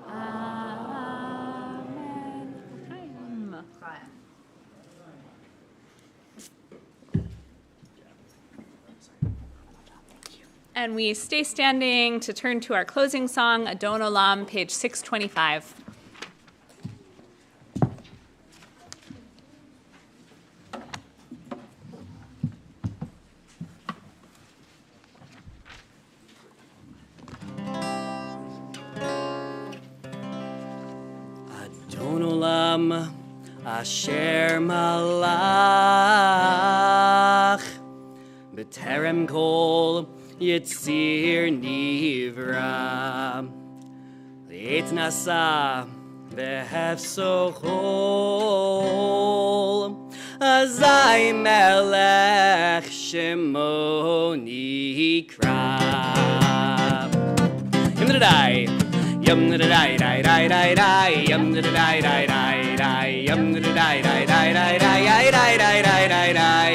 Amen. And we stay standing to turn to our closing song, Adon Olam, page 625. Adon Olam Asher Malach B'terem Betarem Kol Yitzir Nivra Leit Nasa Behefso Chol Azai Melech Shemo Nikra Yum da dai yum da dai dai dai dai dai yum da dai dai dai dai yum da dai dai dai dai dai dai dai dai dai dai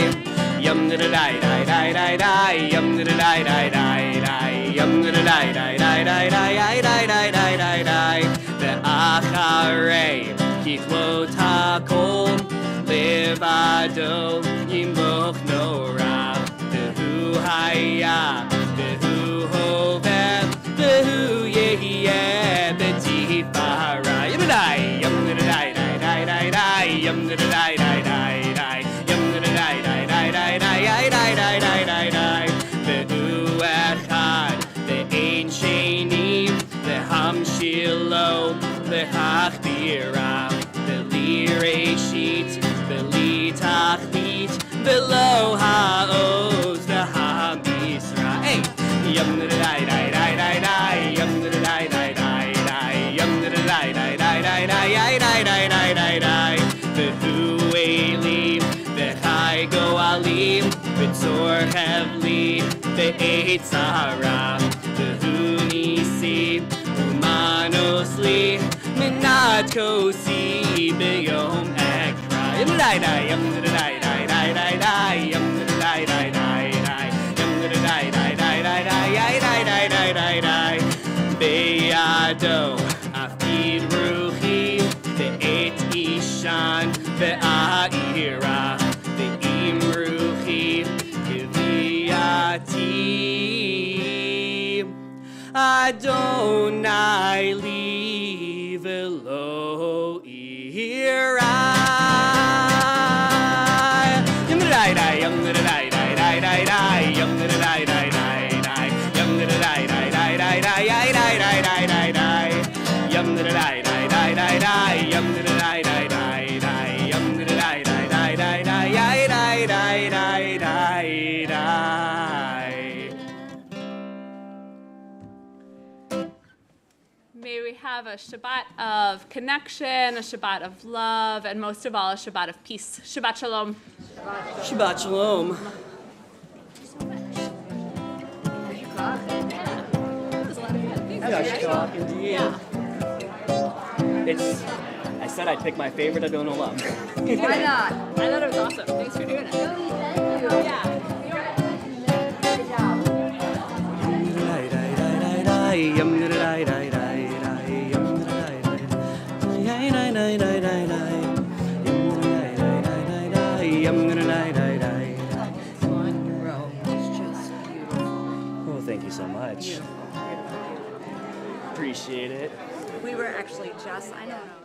yum da dai dai dai dai dai yum da dai dai dai dai yum da dai dai dai dai dai dai dai dai dai dai the acharei kichlot hakol levado yimoch nora behu haya behu hoveh behu yehiyeh betifara yum dai dai dai dai dai dai yum dai dai dai dai yum dai dai dai dai dai dai dai dai dai behu echad be'ein sheni behamshilo behachbira be'li reshit be'li tachbit below ha'oz v'ha'misra hey yum dai dai dai dai dai yum dai dai dai dai yum dai dai dai dai dai dai dai dai dai behu elim bechai goalim betzor hevli be'eit zara behu nisi umanos li minat kosi beyom ekra yum dai dai yum dai dai dai dai dai yum dai dai dai dai yum dai dai dai dai dai dai dai dai beyado afid ruchi be'et ishan be'aira be'im ruchi kiviyati Adonai li velo ira yum dai dai yum dai dai dai dai dai yum dai dai dai dai dai yum dai dai dai dai dai dai dai dai dai yum dai dai dai dai dai dai yum dai dai dai dai dai yum dai dai dai dai dai dai dai May we have a Shabbat of connection, a Shabbat of love, and most of all, a Shabbat of peace. Shabbat Shalom. Shabbat Shalom. Indeed. I said I'd pick my favorite Adon Olam. Why not? I thought it was awesome. Thanks for doing it. Yeah. Oh, thank you so much. Appreciate it. We were actually just, I don't know.